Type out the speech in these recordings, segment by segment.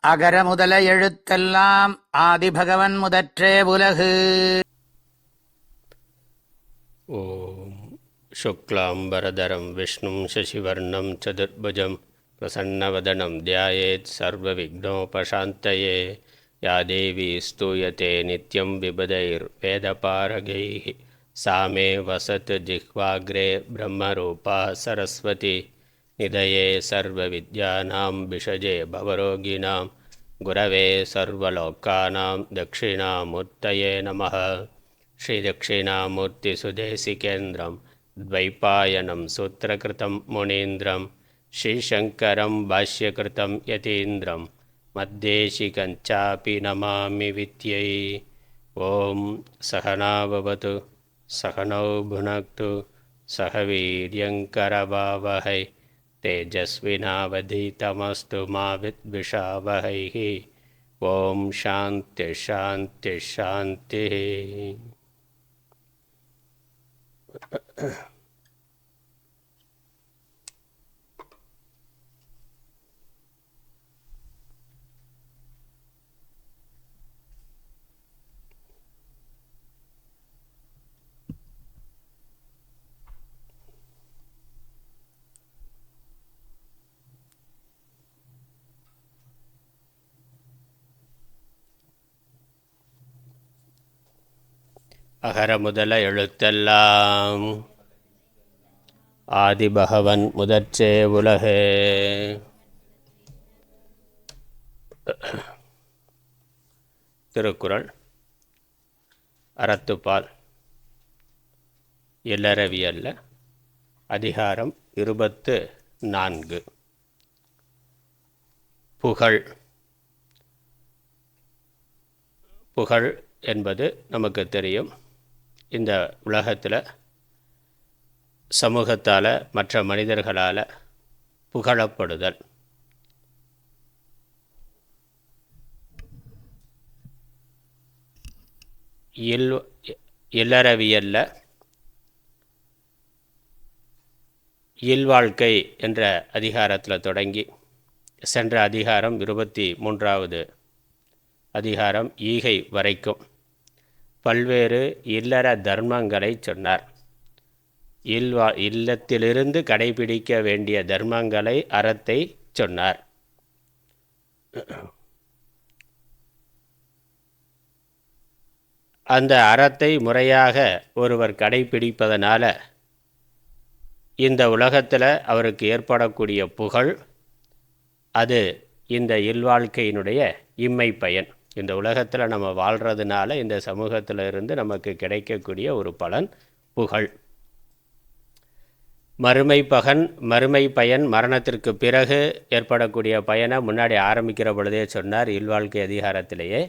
அகர முதல எழுத்தெல்லாம் ஆதிபகவன் முதற்றே உலகு. ஓம் சுக்லாம்பரதரம் விஷ்ணும் சசிவர்ணம் சதுர்புஜம் பிரசன்னவதனம் தியாயேத் சர்வவிக்னோபசாந்தயே. யா தேவி ஸ்தூயதே நித்யம் விபதைர் வேதபாரகைः சா மே வசத் ஜிஹ்வாக்ரே பிரம்மரூபா சரஸ்வதி. நிதயே சர்வவித்யானாம் விஷஜே பவரோகிணாம் குரவே சர்வலோக்கானாம் தட்சிணாமூர்த்தயே நமः. ஸ்ரீதட்சிணாமூர்த்திசுதேசிகேந்திரம் த்வைபாயனம் சூத்திரகிருதம் முனீந்திரம் ஸ்ரீசங்கரம் பாஷ்யகிருதம் யதீந்திரம் மத்தேசிகஞ்சாபி நமாமி வித்யை. ஓம் சகனாவவது சகனௌ புனக்து சக வீர்யங்கரவாவஹை தேஜஸ்வினாவதீதமஸ்து மா வித்விஷாவஹைः. ஓம் சாந்தி சாந்தி சாந்தி. அகர முதல எழுத்தெல்லாம் ஆதிபகவன் முதற்றே உலகு. திருக்குறள் அறத்துப்பால் இல்லறவியல்ல அதிகாரம் 24. புகழ். புகழ் என்பது நமக்கு தெரியும். இந்த உலகத்தில் சமூகத்தால் மற்ற மனிதர்களால் புகழப்படுதல். இல்லறவியல்ல இல்வாழ்க்கை என்ற அதிகாரத்தில் தொடங்கி சென்ற அதிகாரம் 23வது அதிகாரம் ஈகை வரைக்கும் பல்வேறு இல்லற தர்மங்களை சொன்னார். இல்லத்திலிருந்து கடைபிடிக்க வேண்டிய தர்மங்களை, அறத்தை சொன்னார். அந்த அறத்தை முறையாக ஒருவர் கடைபிடிப்பதனால இந்த உலகத்தில் அவருக்கு ஏற்படக்கூடிய புகழ், அது இந்த இல்வாழ்க்கையினுடைய இம்மை பயன். இந்த உலகத்தில் நம்ம வாழ்கிறதுனால இந்த சமூகத்தில் இருந்து நமக்கு கிடைக்கக்கூடிய ஒரு பலன் புகழ். மறுமை பயன் மரணத்திற்கு பிறகு ஏற்படக்கூடிய பயனை முன்னாடி ஆரம்பிக்கிற பொழுதே சொன்னார். இல்வாழ்க்கை அதிகாரத்திலேயே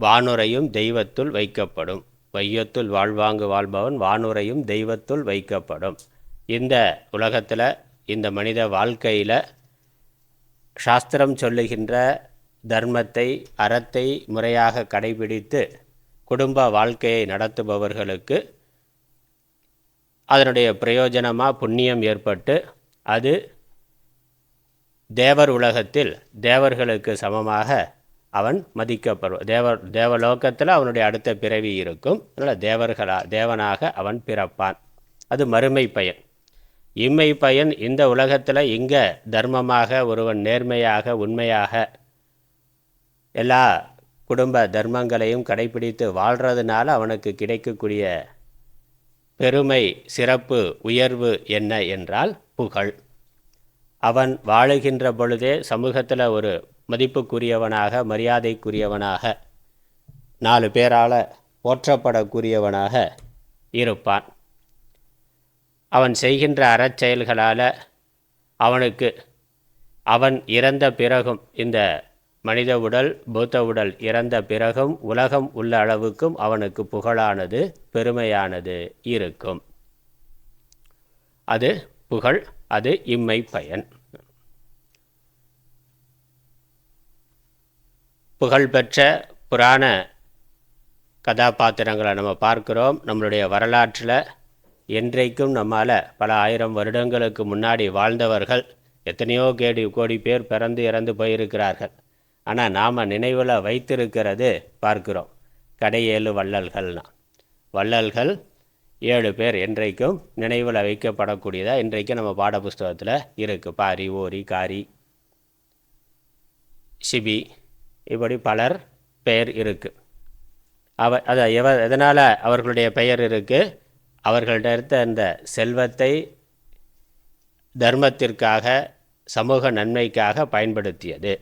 வானுரையும் தெய்வத்துள் வைக்கப்படும், வையத்துள் வாழ்வாங்கு வாழ்பவன் வானுரையும் தெய்வத்துள் வைக்கப்படும். இந்த உலகத்தில் இந்த மனித வாழ்க்கையில் சாஸ்திரம் சொல்லுகின்ற தர்மத்தை, அறத்தை முறையாக கடைபிடித்து குடும்ப வாழ்க்கையை நடத்துபவர்களுக்கு அதனுடைய பிரயோஜனமாக புண்ணியம் ஏற்பட்டு அது தேவர் உலகத்தில் தேவர்களுக்கு சமமாக அவன் மதிக்கப்படுவான். தேவலோகத்தில் அவனுடைய அடுத்த பிறவி இருக்கும். அதனால் தேவனாக அவன் பிறப்பான். அது மறுமை பயன். இம்மை பயன் இந்த உலகத்தில் இங்கே தர்மமாக ஒருவன் நேர்மையாக உண்மையாக எல்லா குடும்ப தர்மங்களையும் கடைபிடித்து வாழ்கிறதுனால அவனுக்கு கிடைக்கக்கூடிய பெருமை, சிறப்பு, உயர்வு என்ன என்றால் புகழ். அவன் வாழுகின்ற பொழுதே சமூகத்தில் ஒரு மதிப்புக்குரியவனாக, மரியாதைக்குரியவனாக, 4 பேரால் போற்றப்படக்கூடியவனாக இருப்பான். அவன் செய்கின்ற அறச்செயல்களால் அவன் இறந்த பிறகும், இந்த மனித உடல் பூத்த உடல் இறந்த பிறகும் உலகம் உள்ள அளவுக்கும் அவனுக்கு புகழானது, பெருமையானது இருக்கும். அது புகழ், அது இம்மை பயன். புகழ்பெற்ற புராண கதாபாத்திரங்களை நம்ம பார்க்கிறோம். நம்மளுடைய வரலாற்றில் என்றைக்கும் நம்மால் பல 1000 வருடங்களுக்கு முன்னாடி வாழ்ந்தவர்கள் எத்தனையோ கோடி பேர் பிறந்து இறந்து போயிருக்கிறார்கள். ஆனால் நாம் நினைவில் வைத்திருக்கிறது பார்க்குறோம் கடை 7 வள்ளல்கள்னா. வள்ளல்கள் 7 பேர் என்றைக்கும் நினைவில் வைக்கப்படக்கூடியதாக இன்றைக்கும் நம்ம பாட புஸ்தகத்தில் இருக்குது. பாரி, ஓரி, காரி, சிபி, இப்படி பலர் பெயர் இருக்குது. எதனால் அவர்களுடைய பெயர் இருக்குது? அவர்கள்ட்ட இருந்த அந்த செல்வத்தை தர்மத்திற்காக, சமூக நன்மைக்காக பயன்படுத்தியது.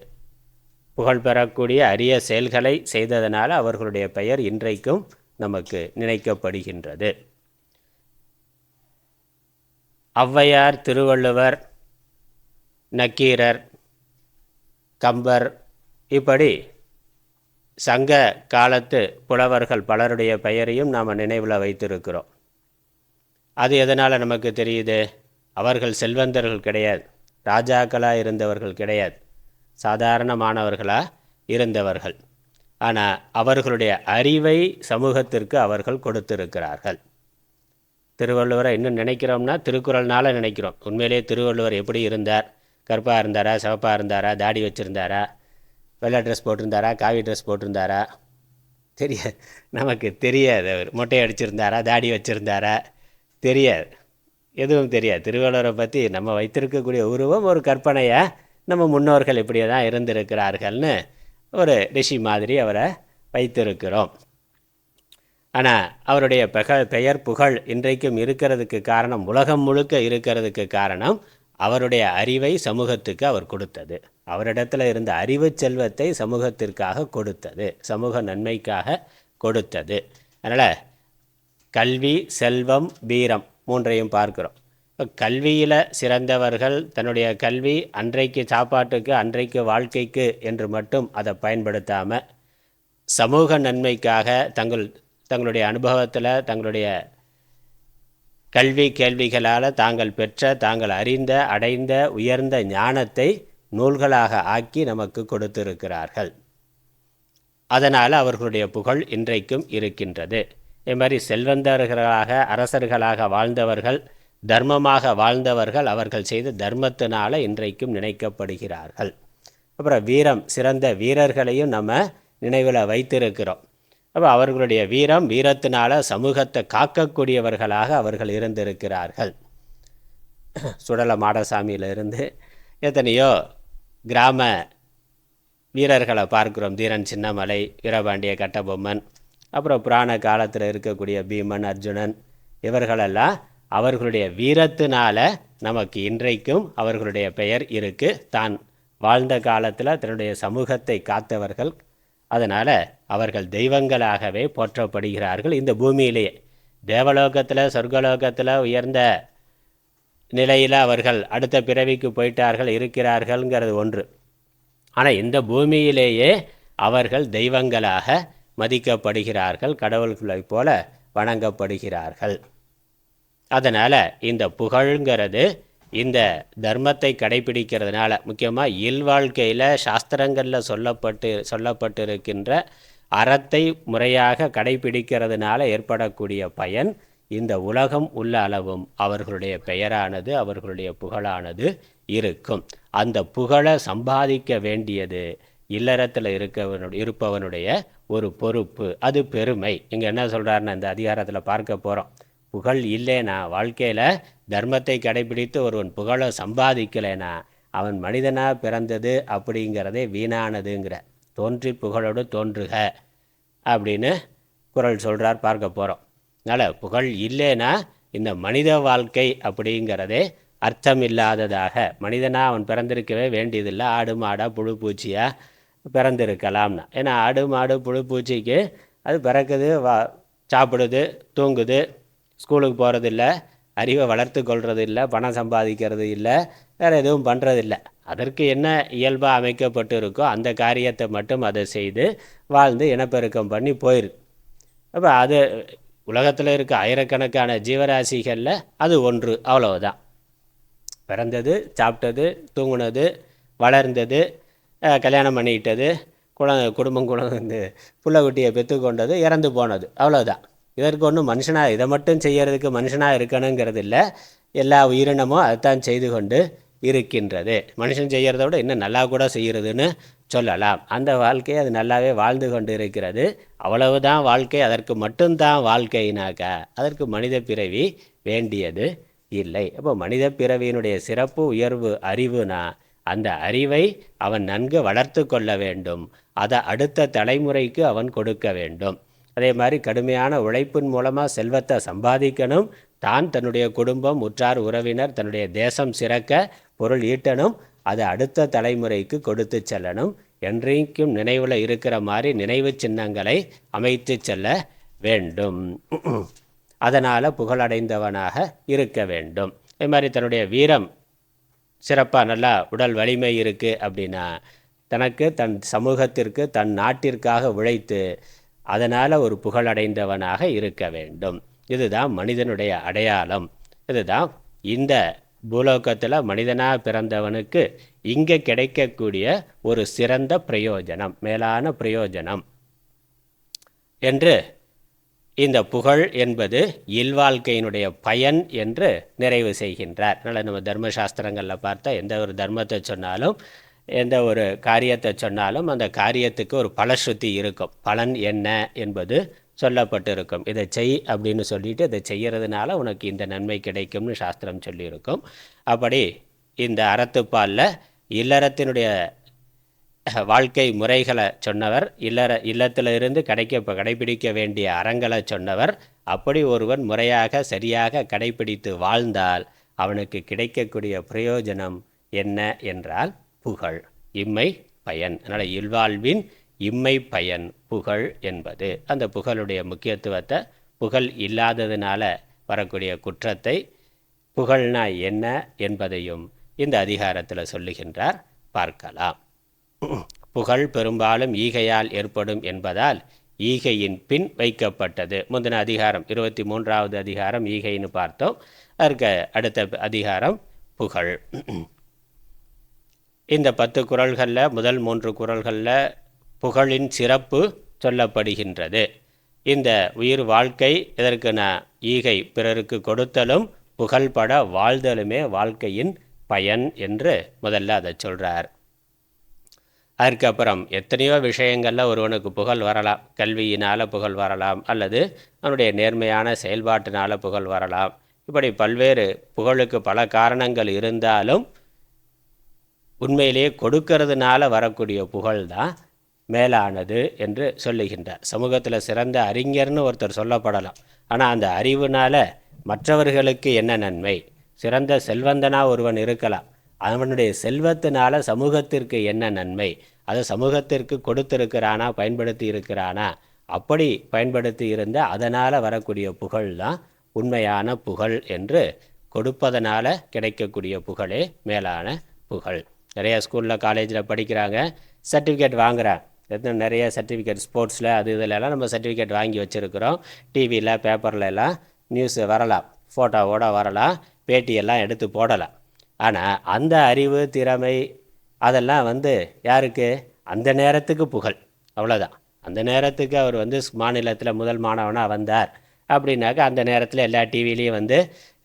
புகழ் பெறக்கூடிய அரிய செயல்களை செய்ததனால் அவர்களுடைய பெயர் இன்றைக்கும் நமக்கு நினைக்கப்படுகின்றது. ஔவையார், திருவள்ளுவர், நக்கீரர், கம்பர், இப்படி சங்க காலத்து புலவர்கள் பலருடைய பெயரையும் நாம் நினைவில் வைத்திருக்கிறோம். அது எதனால் நமக்கு தெரியுது? அவர்கள் செல்வந்தர்கள் கிடையாது, ராஜாக்களாக இருந்தவர்கள் கிடையாது, சாதாரணமானவர்களாக இருந்தவர்கள். ஆனால் அவர்களுடைய அறிவை சமூகத்திற்கு அவர்கள் கொடுத்திருக்கிறார்கள். திருவள்ளுவரை இன்னும் நினைக்கிறோம்னா திருக்குறள்னால நினைக்கிறோம். உண்மையிலேயே திருவள்ளுவர் எப்படி இருந்தார்? கருப்பாக இருந்தாரா, சிவப்பாக இருந்தாரா, தாடி வச்சுருந்தாரா, வெள்ளை ட்ரெஸ் போட்டிருந்தாரா, காவி ட்ரெஸ் போட்டிருந்தாரா? நமக்கு தெரியாது. அவர் மொட்டை அடிச்சிருந்தாரா, தாடி வச்சுருந்தாரா? தெரியாது, எதுவும் தெரியாது. திருவள்ளுவரை பற்றி நம்ம வைத்திருக்கக்கூடிய உருவம் ஒரு கற்பனையாக நம்ம முன்னோர்கள் இப்படியே தான் இருந்திருக்கிறார்கள்னு ஒரு ரிஷி மாதிரி அவரை வைத்திருக்கிறோம். ஆனால் அவருடைய பெயர் புகழ் இன்றைக்கும் இருக்கிறதுக்கு காரணம், உலகம் முழுக்க இருக்கிறதுக்கு காரணம் அவருடைய அறிவை சமூகத்துக்கு அவர் கொடுத்தது. அவரிடத்தில் இருந்த அறிவு செல்வத்தை சமூகத்திற்காக கொடுத்தது, சமூக நன்மைக்காக கொடுத்தது. அதனால் கல்வி, செல்வம், வீரம் மூன்றையும் பார்க்குறோம். இப்போ கல்வியில் சிறந்தவர்கள் தன்னுடைய கல்வி அன்றைக்கு சாப்பாட்டுக்கு, அன்றைக்கு வாழ்க்கைக்கு என்று மட்டும் அதை பயன்படுத்தாமல் சமூக நன்மைக்காக தங்களுடைய அனுபவத்தில், தங்களுடைய கல்வி கேள்விகளால் தாங்கள் பெற்ற, தாங்கள் அறிந்த, அடைந்த உயர்ந்த ஞானத்தை நூல்களாக ஆக்கி நமக்கு கொடுத்திருக்கிறார்கள். அதனால் அவர்களுடைய புகழ் இன்றைக்கும் இருக்கின்றது. இது மாதிரி செல்வந்தர்களாக, அரசர்களாக வாழ்ந்தவர்கள், தர்மமாக வாழ்ந்தவர்கள், அவர்கள் செய்த தர்மத்தினால் இன்றைக்கும் நினைக்கப்படுகிறார்கள். அப்புறம் வீரம், சிறந்த வீரர்களையும் நம்ம நினைவில் வைத்திருக்கிறோம். அப்போ அவர்களுடைய வீரத்தினால் சமூகத்தை காக்கக்கூடியவர்களாக அவர்கள் இருந்திருக்கிறார்கள். சுடல மாடசாமியிலிருந்து எத்தனையோ கிராம வீரர்களை பார்க்குறோம். தீரன் சின்னமலை, வீரபாண்டிய கட்டபொம்மன், அப்புறம் புராண காலத்தில் இருக்கக்கூடிய பீமன், அர்ஜுனன், இவர்களெல்லாம் அவர்களுடைய வீரத்தினால் நமக்கு இன்றைக்கும் அவர்களுடைய பெயர் இருக்குது. தான் வாழ்ந்த காலத்தில் தன்னுடைய சமூகத்தை காத்தவர்கள். அதனால் அவர்கள் தெய்வங்களாகவே போற்றப்படுகிறார்கள் இந்த பூமியிலேயே. தேவலோகத்தில், சொர்க்கலோகத்தில் உயர்ந்த நிலையில் அவர்கள் அடுத்த பிறவிக்கு போயிட்டார்கள், இருக்கிறார்கள்ங்கிறது ஒன்று. ஆனால் இந்த பூமியிலேயே அவர்கள் தெய்வங்களாக மதிக்கப்படுகிறார்கள், கடவுள்களைப் போல வணங்கப்படுகிறார்கள். அதனால் இந்த புகழ்ங்கிறது இந்த தர்மத்தை கடைபிடிக்கிறதுனால, முக்கியமாக இல்வாழ்க்கையில் சாஸ்திரங்களில் சொல்லப்பட்டிருக்கின்ற அறத்தை முறையாக கடைபிடிக்கிறதுனால ஏற்படக்கூடிய பயன், இந்த உலகம் உள்ள அளவும் அவர்களுடைய பெயரானது, அவர்களுடைய புகழானது இருக்கும். அந்த புகழை சம்பாதிக்க வேண்டியது இல்லறத்தில் இருப்பவனுடைய ஒரு பொறுப்பு, அது பெருமை. இங்கே என்ன சொல்கிறாருன்னு இந்த அதிகாரத்தில் பார்க்க போகிறோம். புகழ் இல்லைனா, வாழ்க்கையில் தர்மத்தை கடைபிடித்து ஒருவன் புகழை சம்பாதிக்கலைனா அவன் மனிதனாக பிறந்தது அப்படிங்கிறதே வீணானதுங்கிற. தோன்றி புகழோடு தோன்றுக அப்படின்னு குறள் சொல்கிறார், பார்க்க போகிறோம். அதனால் புகழ் இல்லைனா இந்த மனித வாழ்க்கை அப்படிங்கிறதே அர்த்தம் இல்லாததாக, மனிதனாக அவன் பிறந்திருக்கவே வேண்டியதில்லை, ஆடு மாடாக புழு பூச்சியாக பிறந்திருக்கலாம்னா. ஏன்னா ஆடு மாடு புழு பூச்சிக்கு அது பிறக்குது, சாப்பிடுது, தூங்குது, ஸ்கூலுக்கு போகிறதில்ல, அறிவை வளர்த்து கொள்வது இல்லை, பணம் சம்பாதிக்கிறது இல்லை, வேறு எதுவும் பண்ணுறதில்லை. அதற்கு என்ன இயல்பாக அமைக்கப்பட்டு இருக்கோ அந்த காரியத்தை மட்டும் அதை செய்து வாழ்ந்து இனப்பெருக்கம் பண்ணி போயிருக்கு. அப்போ அது உலகத்தில் இருக்க ஆயிரக்கணக்கான ஜீவராசிகளில் அது ஒன்று, அவ்வளவுதான். பிறந்தது, சாப்பிட்டது, தூங்குனது, வளர்ந்தது, கல்யாணம் பண்ணிக்கிட்டது, குடும்பம் புள்ளக்குட்டியை பெற்றுக்கொண்டது, இறந்து போனது, அவ்வளோதான். இதற்கு ஒன்றும் மனுஷனாக இதை மட்டும் செய்கிறதுக்கு மனுஷனாக இருக்கணுங்கிறது இல்லை. எல்லா உயிரினமும் அதைத்தான் செய்து கொண்டு இருக்கின்றது. மனுஷன் செய்கிறத விட இன்னும் நல்லா கூட செய்கிறதுன்னு சொல்லலாம். அந்த வாழ்க்கையை அது நல்லாவே வாழ்ந்து கொண்டு இருக்கிறது. அவ்வளவுதான் வாழ்க்கை, அதற்கு மட்டும்தான் வாழ்க்கைனாக்கா அதற்கு மனித பிறவி வேண்டியது இல்லை. அப்போ மனித பிறவியினுடைய சிறப்பு உயர்வு அறிவுனா அந்த அறிவை அவன் நன்கு வளர்த்து கொள்ள வேண்டும். அதை அடுத்த தலைமுறைக்கு அவன் கொடுக்க வேண்டும். அதே மாதிரி கடுமையான உழைப்பின் மூலமாக செல்வத்தை சம்பாதிக்கணும். தான், தன்னுடைய குடும்பம், உற்றார் உறவினர், தன்னுடைய தேசம் சிறக்க பொருள் ஈட்டணும். அதை அடுத்த தலைமுறைக்கு கொடுத்து செல்லணும். என்றைக்கும் நினைவில் இருக்கிற மாதிரி நினைவு சின்னங்களை அமைத்து செல்ல வேண்டும். அதனால் புகழடைந்தவனாக இருக்க வேண்டும். அதே மாதிரி தன்னுடைய வீரம் சிறப்பாக நல்லா உடல் வலிமை இருக்குது அப்படின்னா தனக்கு, தன் சமூகத்திற்கு, தன் நாட்டிற்காக உழைத்து அதனால் ஒரு புகழடைந்தவனாக இருக்க வேண்டும். இதுதான் மனிதனுடைய அடையாளம். இதுதான் இந்த பூலோகத்தில் மனிதனாக பிறந்தவனுக்கு இங்கே கிடைக்கக்கூடிய ஒரு சிறந்த பிரயோஜனம், மேலான பிரயோஜனம் என்று இந்த புகழ் என்பது இல்வாழ்க்கையினுடைய பயன் என்று நிறைவு செய்கின்றார். அதனால் நம்ம தர்மசாஸ்திரங்களில் பார்த்தா எந்த ஒரு தர்மத்தை சொன்னாலும், எந்த ஒரு காரியத்தை சொன்னாலும் அந்த காரியத்துக்கு ஒரு பலஸ்ருதி இருக்கும். பலன் என்ன என்பது சொல்லப்பட்டு இருக்கும். இதை செய் அப்படின்னு சொல்லிட்டு இதை செய்கிறதுனால உனக்கு இந்த நன்மை கிடைக்கும்னு சாஸ்திரம் சொல்லியிருக்கும். அப்படி இந்த அறத்துப்பாலில் இல்லறத்தினுடைய வாழ்க்கை முறைகளை சொன்னவர், இல்லத்திலிருந்து கடைபிடிக்க வேண்டிய அறங்களை சொன்னவர். அப்படி ஒருவன் முறையாக சரியாக கடைபிடித்து வாழ்ந்தால் அவனுக்கு கிடைக்கக்கூடிய பிரயோஜனம் என்ன என்றால் புகழ், இம்மை பயன். அதனால் இல்வாழ்வின் இம்மை பயன் புகழ் என்பது. அந்த புகழுடைய முக்கியத்துவத்தை, புகழ் இல்லாததுனால வரக்கூடிய குற்றத்தை, புகழ்னா என்ன என்பதையும் இந்த அதிகாரத்தில் சொல்லுகின்றார். பார்க்கலாம். புகழ் பெரும்பாலும் ஈகையால் ஏற்படும் என்பதால் ஈகையின் பின் வைக்கப்பட்டது. முந்தின அதிகாரம் 23வது அதிகாரம் ஈகைன்னு பார்த்தோம். அதற்கு அடுத்த அதிகாரம் புகழ். இந்த 10 குறள்களில் முதல் 3 குறள்களில் புகழின் சிறப்பு சொல்லப்படுகின்றது. இந்த உயிர் வாழ்க்கை எதற்குனா ஈகை, பிறருக்கு கொடுத்தலும் புகழ்பட வாழ்தலுமே வாழ்க்கையின் பயன் என்று முதல்ல அதை சொல்கிறார். அதுக்கப்புறம் எத்தனையோ விஷயங்களில் ஒருவனுக்கு புகழ் வரலாம். கல்வியினால் புகழ் வரலாம், அல்லது அவனுடைய நேர்மையான செயல்பாட்டினால் புகழ் வரலாம். இப்படி பல்வேறு புகழுக்கு பல காரணங்கள் இருந்தாலும் உண்மையிலேயே கொடுக்கறதுனால வரக்கூடிய புகழ் தான் மேலானது என்று சொல்லுகின்றார். சமூகத்தில் சிறந்த அறிஞர்னு ஒருத்தர் சொல்லப்படலாம். ஆனால் அந்த அறிவுனால் மற்றவர்களுக்கு என்ன நன்மை? சிறந்த செல்வந்தனாக ஒருவன் இருக்கலாம். அவனுடைய செல்வத்தினால சமூகத்திற்கு என்ன நன்மை? அதை சமூகத்திற்கு கொடுத்திருக்கிறானா, பயன்படுத்தி இருக்கிறானா? அப்படி பயன்படுத்தி இருந்தால் அதனால் வரக்கூடிய புகழ் தான் உண்மையான புகழ் என்று, கொடுப்பதனால கிடைக்கக்கூடிய புகழே மேலான புகழ். நிறைய ஸ்கூலில் காலேஜில் படிக்கிறாங்க, சர்டிஃபிகேட் வாங்குகிறாங்க. நிறைய சர்டிஃபிகேட் ஸ்போர்ட்ஸில் அது இதிலெல்லாம் நம்ம சர்டிஃபிகேட் வாங்கி வச்சுருக்கிறோம். டிவியில் பேப்பர்லலாம் நியூஸ் வரலாம், ஃபோட்டோவோடு வரலாம், பேட்டியெல்லாம் எடுத்து போடலாம். ஆனால் அந்த அறிவு, திறமை அதெல்லாம் யாருக்கு? அந்த நேரத்துக்கு புகழ், அவ்வளோதான். அந்த நேரத்துக்கு அவர் மாநிலத்தில் முதல் மாணவனாக வந்தார் அப்படின்னாக்கா அந்த நேரத்தில் எல்லா டிவிலையும்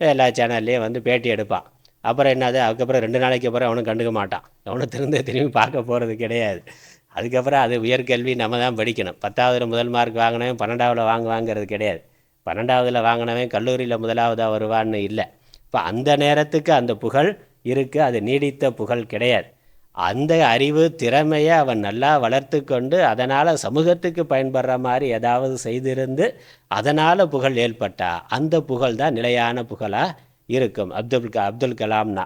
எல்லா சேனல்லையும் பேட்டி எடுப்பான். அப்புறம் என்னது, அதுக்கப்புறம் 2 நாளைக்கு அப்புறம் அவனும் கண்டுக்க மாட்டான். அவனை திரும்பி பார்க்க போகிறது கிடையாது. அதுக்கப்புறம் அது உயர்கல்வி நம்ம தான் படிக்கணும். 10ஆவதில் முதல் மார்க் வாங்கினவன் 12ஆவதில் வாங்குவாங்கிறது கிடையாது. 12ஆவதில் வாங்கினவன் கல்லூரியில் முதலாவதாக வருவான்னு இல்லை. இப்போ அந்த நேரத்துக்கு அந்த புகழ் இருக்குது, அது நீடித்த புகழ் கிடையாது. அந்த அறிவு திறமையை அவன் நல்லா வளர்த்து கொண்டு அதனால் சமூகத்துக்கு பயன்படுற மாதிரி ஏதாவது செய்திருந்து அதனால் புகழ் ஏற்பட்டா அந்த புகழ் தான் நிலையான புகழாக இருக்கும். அப்துல் கலாம்னா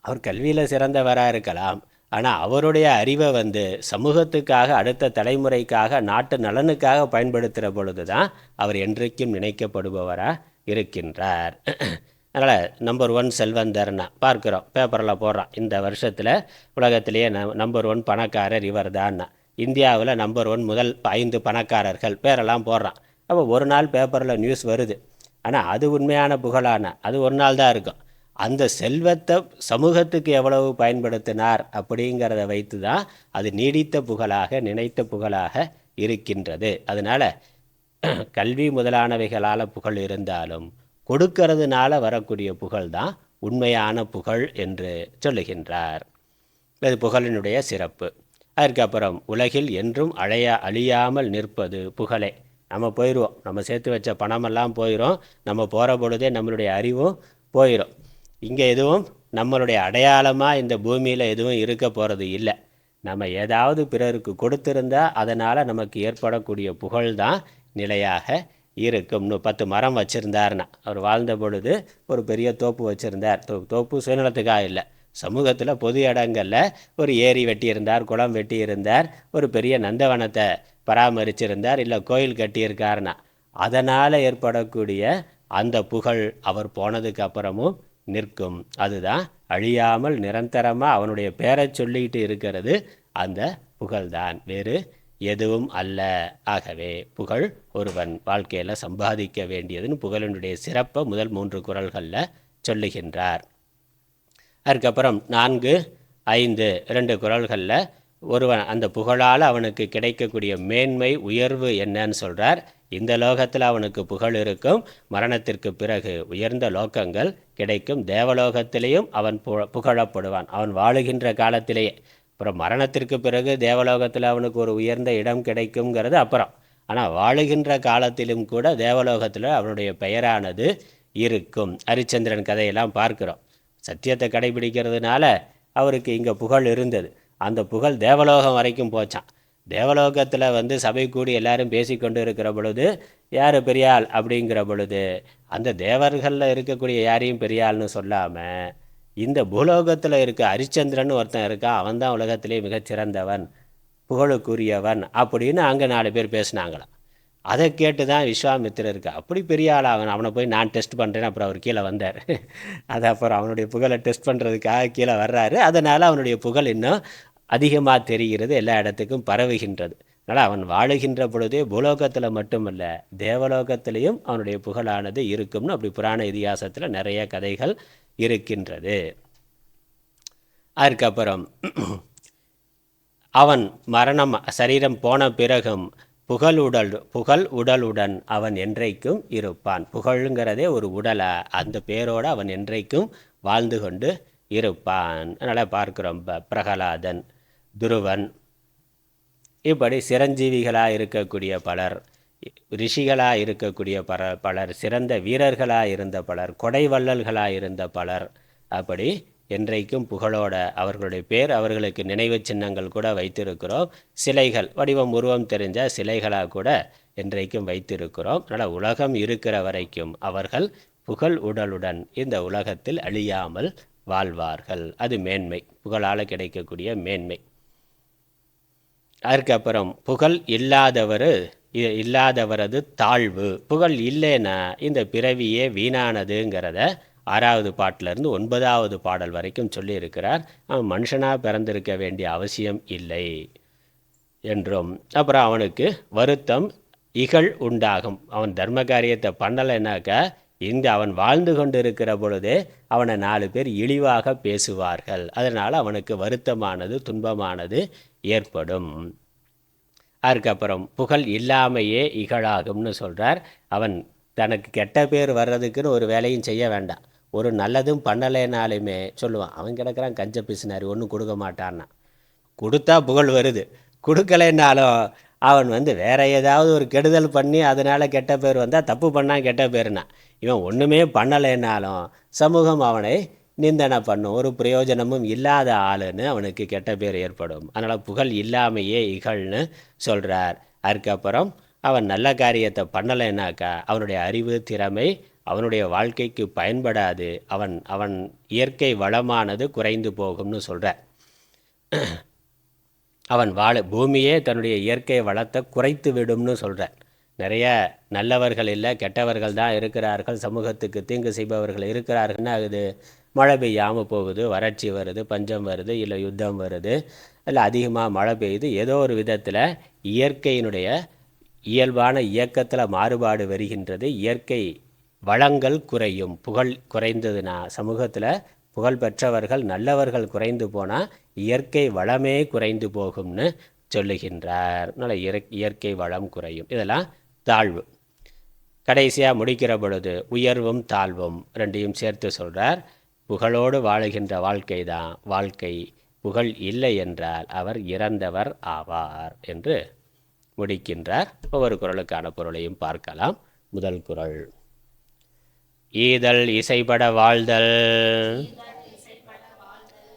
அவர் கல்வியில் சிறந்தவராக இருக்கலாம், ஆனால் அவருடைய அறிவை சமூகத்துக்காக, அடுத்த தலைமுறைக்காக, நாட்டு நலனுக்காக பயன்படுத்துகிற பொழுது தான் அவர் என்றைக்கும் நினைக்கப்படுபவராக இருக்கின்றார். அதனால் நம்பர் 1 செல்வந்தர்னா பார்க்குறோம், பேப்பரில் போடுறான். இந்த வருஷத்தில் உலகத்திலேயே நம்பர் 1 பணக்காரர் இவர் தான்னா, இந்தியாவில் நம்பர் 1 முதல் 5 பணக்காரர்கள் பேரெல்லாம் போடுறான். அப்போ ஒரு நாள் பேப்பரில் நியூஸ் வருது. ஆனால் அது உண்மையான புகழான அது ஒரு நாள் தான் இருக்கும். அந்த செல்வத்தை சமூகத்துக்கு எவ்வளவு பயன்படுத்தினார் அப்படிங்கிறத வைத்து தான் அது நீடித்த புகழாக, நினைத்த புகழாக இருக்கின்றது. அதனால் கல்வி முதலானவைகளால் புகழ் இருந்தாலும் கொடுக்கறதுனால வரக்கூடிய புகழ் தான் உண்மையான புகழ் என்று சொல்லுகின்றார். இது புகழினுடைய சிறப்பு. அதற்கப்புறம் உலகில் என்றும் அழியாமல் நிற்பது புகழே. நம்ம போயிடுவோம், நம்ம சேர்த்து வச்ச பணமெல்லாம் போயிடும், நம்ம போகிற பொழுதே நம்மளுடைய அறிவும் போயிடும். இங்கே எதுவும் நம்மளுடைய அடையாளமாக இந்த பூமியில் எதுவும் இருக்க போகிறது இல்லை. நம்ம ஏதாவது பிறருக்கு கொடுத்திருந்தா அதனால் நமக்கு ஏற்படக்கூடிய புகழ் தான் நிலையாக இருக்கும். 10 மரம் வச்சுருந்தார்னா, அவர் வாழ்ந்த பொழுது ஒரு பெரிய தோப்பு வச்சுருந்தார். தோப்பு சுயநலத்துக்காக இல்லை, சமூகத்தில் பொது இடங்களில் ஒரு ஏரி வெட்டியிருந்தார், குளம் வெட்டியிருந்தார், ஒரு பெரிய நந்தவனத்தை பராமரிச்சிருந்தார், இல்லை கோயில் கட்டியிருக்காருனா அதனால் ஏற்படக்கூடிய அந்த புகழ் அவர் போனதுக்கு அப்புறமும் நிற்கும். அதுதான் அழியாமல் நிரந்தரமாக அவனுடைய பேரை சொல்லிட்டு இருக்கிறது அந்த புகழ்தான், வேறு எதுவும் அல்ல. ஆகவே புகழ் ஒருவன் வாழ்க்கையில் சம்பாதிக்க வேண்டியதுன்னு புகழினுடைய சிறப்பை முதல் 3 குறள்களில் சொல்லுகின்றார். அதுக்கப்புறம் 4, 5, 2 குறள்களில் ஒருவன் அந்த புகழால் அவனுக்கு கிடைக்கக்கூடிய மேன்மை உயர்வு என்னன்னு சொல்கிறார். இந்த லோகத்தில் அவனுக்கு புகழ் இருக்கும், மரணத்திற்கு பிறகு உயர்ந்த லோகங்கள் கிடைக்கும், தேவலோகத்திலேயும் அவன் புகழப்படுவான் அவன் வாழுகின்ற காலத்திலேயே. அப்புறம் மரணத்திற்கு பிறகு தேவலோகத்தில் அவனுக்கு ஒரு உயர்ந்த இடம் கிடைக்குங்கிறது அப்புறம். ஆனால் வாழுகின்ற காலத்திலும் கூட தேவலோகத்தில் அவனுடைய பெயரானது இருக்கும். ஹரிச்சந்திரன் கதையெல்லாம் பார்க்குறோம். சத்தியத்தை கடைபிடிக்கிறதுனால அவருக்கு இங்கே புகழ் இருந்தது. அந்த புகழ் தேவலோகம் வரைக்கும் போச்சான். தேவலோகத்தில் சபை கூடி எல்லாரும் பேசி கொண்டு இருக்கிற பொழுது யார் பெரியாள் அப்படிங்கிற பொழுது அந்த தேவர்களில் இருக்கக்கூடிய யாரையும் பெரியாள்னு சொல்லாமல் இந்த பூலோகத்தில் இருக்க ஹரிச்சந்திரன் ஒருத்தன் இருக்கான், அவன் தான் உலகத்திலே மிகச்சிறந்தவன், புகழுக்குரியவன் அப்படின்னு அங்கே 4 பேர் பேசினாங்களாம். அதை கேட்டு தான் விஸ்வாமித்திரருக்கு அப்படி பெரிய ஆள் அவனை போய் நான் டெஸ்ட் பண்ணுறேன்னு அப்புறம் அவர் கீழே வந்தார். அது அப்புறம் அவனுடைய புகழை டெஸ்ட் பண்ணுறதுக்காக கீழே வர்றாரு. அதனால் அவனுடைய புகழ் இன்னும் அதிகமாக தெரிகிறது, எல்லா இடத்துக்கும் பரவுகின்றது. அதனால் அவன் வாழுகின்ற பொழுதே பூலோகத்தில் மட்டுமல்ல தேவலோகத்திலையும் அவனுடைய புகழானது இருக்கும்னு அப்படி புராண இதிகாசத்தில் நிறைய கதைகள் இருக்கின்றது. அதுக்கப்புறம் அவன் சரீரம் போன பிறகும் புகழ் உடலுடன் அவன் என்றைக்கும் இருப்பான். புகழுங்கிறதே ஒரு உடலை, அந்த பேரோடு அவன் என்றைக்கும் வாழ்ந்து கொண்டு இருப்பான். அதனால் பார்க்குறோம் பிரகலாதன், துருவன், இப்படி சிரஞ்சீவிகளாக இருக்கக்கூடிய பலர், ரிஷிகளாக இருக்கக்கூடிய பலர், சிறந்த வீரர்களாக இருந்த பலர், கொடைவள்ளல்களாக இருந்த பலர், அப்படி என்றைக்கும் புகழோட அவர்களுடைய பேர், அவர்களுக்கு நினைவு சின்னங்கள் கூட வைத்திருக்கிறோம். சிலைகள், வடிவம் உருவம் தெரிஞ்ச சிலைகளாக கூட என்றைக்கும் வைத்திருக்கிறோம். அதனால் உலகம் இருக்கிற வரைக்கும் அவர்கள் புகழ் உடலுடன் இந்த உலகத்தில் அழியாமல் வாழ்வார்கள். அது மேன்மை, புகழால் கிடைக்கக்கூடிய மேன்மை. அதுக்கப்புறம் புகழ் இல்லாதவரது தாழ்வு. புகழ் இல்லைன்னா இந்த பிறவியே வீணானதுங்கிறத 6வது பாட்டிலிருந்து 9வது பாடல் வரைக்கும் சொல்லியிருக்கிறார். அவன் மனுஷனாக பிறந்திருக்க வேண்டிய அவசியம் இல்லை என்றும், அப்புறம் அவனுக்கு வருத்தம் இகழ் உண்டாகும். அவன் தர்ம காரியத்தை பண்ணலைன்னாக்கா அவன் வாழ்ந்து கொண்டு இருக்கிற பொழுதே அவனை 4 பேர் இழிவாக பேசுவார்கள். அதனால் அவனுக்கு வருத்தமானது துன்பமானது ஏற்படும். அதுக்கப்புறம் புகழ் இல்லாமையே இகழாகும்னு சொல்கிறார். அவன் தனக்கு கெட்ட பேர் வர்றதுக்குன்னு ஒரு வேலையும் செய்ய வேண்டாம். ஒரு நல்லதும் பண்ணலைனாலுமே சொல்லுவான், அவன் கிடக்கிறான் கஞ்ச பிசினாரி, ஒன்றும் கொடுக்க மாட்டான்னா. கொடுத்தா புகழ் வருது, கொடுக்கலைன்னாலும் அவன் வேற ஏதாவது ஒரு கெடுதல் பண்ணி அதனால் கெட்ட பேர் வந்தால் தப்பு பண்ணால் கெட்ட பேர்னா. இவன் ஒன்றுமே பண்ணலைன்னாலும் சமூகம் அவனை நிந்தனை பண்ணும், ஒரு பிரயோஜனமும் இல்லாத ஆளுன்னு அவனுக்கு கெட்ட பேர் ஏற்படும். அதனால் புகழ் இல்லாமையே இகழ்னு சொல்கிறார். அதுக்கப்புறம் அவன் நல்ல காரியத்தை பண்ணலைன்னாக்கா அவனுடைய அறிவு திறமை அவனுடைய வாழ்க்கைக்கு பயன்படாது, அவன் இயற்கை வளமானது குறைந்து போகும்னு சொல்கிறார். அவன் பூமியே தன்னுடைய இயற்கை வளத்தை குறைத்து விடும்னு சொல்கிறார். நிறைய நல்லவர்கள் இல்லை, கெட்டவர்கள் தான் இருக்கிறார்கள், சமூகத்துக்கு தீங்கு செய்பவர்கள் இருக்கிறார்கள்னு ஆகுது. மழை பெய்யாமல் போகுது, வறட்சி வருது, பஞ்சம் வருது, இல்லை யுத்தம் வருது, இல்லை அதிகமாக மழை பெய்யுது. ஏதோ ஒரு விதத்தில் இயற்கையினுடைய இயல்பான இயக்கத்தில் மாறுபாடு வருகின்றது. இயற்கை வளங்கள் குறையும். புகழ் குறைந்ததுன்னா சமூகத்தில் புகழ் பெற்றவர்கள் நல்லவர்கள் குறைந்து போனால் இயற்கை வளமே குறைந்து போகும்னு சொல்லுகின்றார். அதனால் இயற்கை வளம் குறையும். இதெல்லாம் தாழ்வு. கடைசியாக முடிக்கிற பொழுது உயர்வும் தாழ்வும் ரெண்டையும் சேர்த்து சொல்கிறார். புகழோடு வாழுகின்ற வாழ்க்கை தான் வாழ்க்கை. புகழ் இல்லை என்றால் அவர் இறந்தவர் ஆவார் என்று முடிக்கின்றார். ஒவ்வொரு குறளுக்கான பொருளையும் பார்க்கலாம். முதல் குறள்: ஈதல் இசைபட வாழ்தல்,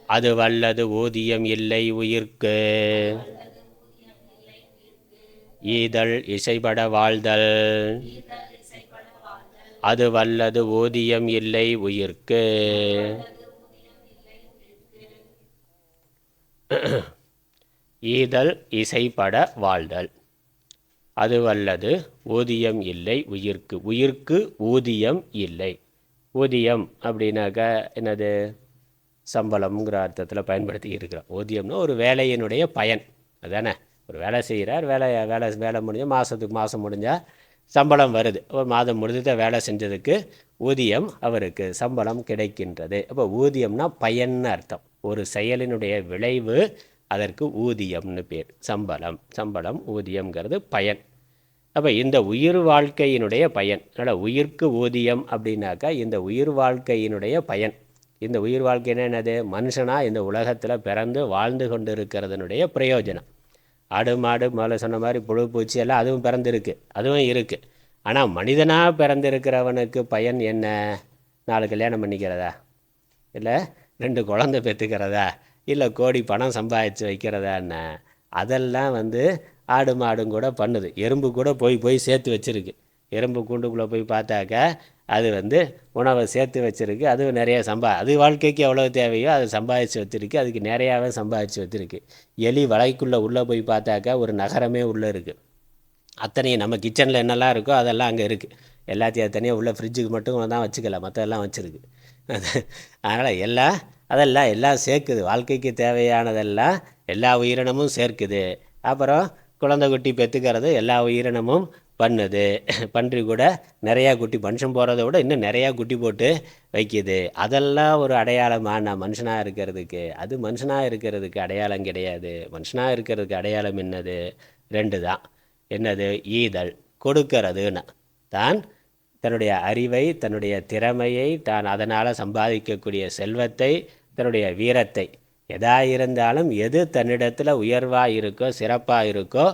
அது வல்லது ஊதியம் இல்லை உயிர்க்கு. ஈதல் இசைபட வாழ்தல், அது வல்லது ஊதியம் இல்லை உயிர்க்கு. ஈதல் இசைபட வாழ்தல், அது வல்லது ஊதியம் இல்லை உயிர்க்கு. உயிர்க்கு ஊதியம் இல்லை. ஊதியம் அப்படின்னாக்கா என்னது? சம்பளம்ங்கிற அர்த்தத்தில் பயன்படுத்தி இருக்கிறோம். ஊதியம்னா ஒரு வேலையினுடைய பயன், அதானே? ஒரு வேலை செய்கிறார், வேலை முடிஞ்சால் மாதம் முடிஞ்சால் சம்பளம் வருது. ஒரு மாதம் முடிஞ்ச வேலை செஞ்சதுக்கு ஊதியம் அவருக்கு சம்பளம் கிடைக்கின்றது. அப்போ ஊதியம்னா பயன்னு அர்த்தம். ஒரு செயலினுடைய விளைவு, அதற்கு ஊதியம்னு பேர். சம்பளம் ஊதியம்ங்கிறது பயன். அப்போ இந்த உயிர் வாழ்க்கையினுடைய பயன். அதனால் உயிர்க்கு ஊதியம் அப்படின்னாக்கா இந்த உயிர் வாழ்க்கையினுடைய பயன். இந்த உயிர் வாழ்க்கைன்னா என்னது? மனுஷனாக இந்த உலகத்தில் பிறந்து வாழ்ந்து கொண்டு இருக்கிறதுனுடைய பிரயோஜனம். ஆடு மாடு முதல்ல சொன்ன மாதிரி புழு பூச்சி எல்லாம் அதுவும் பிறந்திருக்கு, அதுவும் இருக்குது. ஆனால் மனிதனாக பிறந்திருக்கிறவனுக்கு பயன் என்ன? 4 கல்யாணம் பண்ணிக்கிறதா, இல்லை 2 குழந்தை பெற்றுக்கிறதா, இல்லை கோடி பணம் சம்பாதிச்சு வைக்கிறதான்னு? அதெல்லாம் ஆடு மாடும் கூட பண்ணுது. எறும்பு கூட போய் சேர்த்து வச்சுருக்கு. எறும்பு கூண்டுக்குள்ளே போய் பார்த்தாக்கா அது உணவை சேர்த்து வச்சுருக்கு. அது நிறைய அது வாழ்க்கைக்கு எவ்வளோ தேவையோ அதை சம்பாதிச்சு வச்சுருக்கு. அதுக்கு நிறையாவே சம்பாதிச்சு வச்சுருக்கு. எலி வலைக்குள்ளே உள்ளே போய் பார்த்தாக்கா ஒரு நகரமே உள்ளே இருக்குது. அத்தனையும் நம்ம கிச்சனில் என்னெல்லாம் இருக்கோ அதெல்லாம் அங்கே இருக்குது. எல்லாத்தையும் தனியாக உள்ள ஃப்ரிட்ஜுக்கு மட்டும் தான் வச்சுக்கல, மற்றதெல்லாம் வச்சுருக்கு. அதனால் அதெல்லாம் சேர்க்குது. வாழ்க்கைக்கு தேவையானதெல்லாம் எல்லா உயிரினமும் சேர்க்குது. அப்புறம் குழந்தை குட்டி பெற்றுக்கிறது எல்லா உயிரினமும் பண்ணுது. பன்றி கூட நிறையா குட்டி, மனுஷன் போகிறத விட இன்னும் நிறையா குட்டி போட்டு வைக்கிது. அதெல்லாம் ஒரு அடையாளமாக நான் மனுஷனாக இருக்கிறதுக்கு? அது மனுஷனாக இருக்கிறதுக்கு அடையாளம் கிடையாது. மனுஷனாக இருக்கிறதுக்கு அடையாளம் என்னது? 2 தான். என்னது? ஈதல், கொடுக்கறதுன்னு. தான் தன்னுடைய அறிவை, தன்னுடைய திறமையை, தான் அதனால் சம்பாதிக்கக்கூடிய செல்வத்தை, தன்னுடைய வீரத்தை, எதா இருந்தாலும் எது தன்னிடத்தில் உயர்வாக இருக்கோ சிறப்பாக இருக்கோ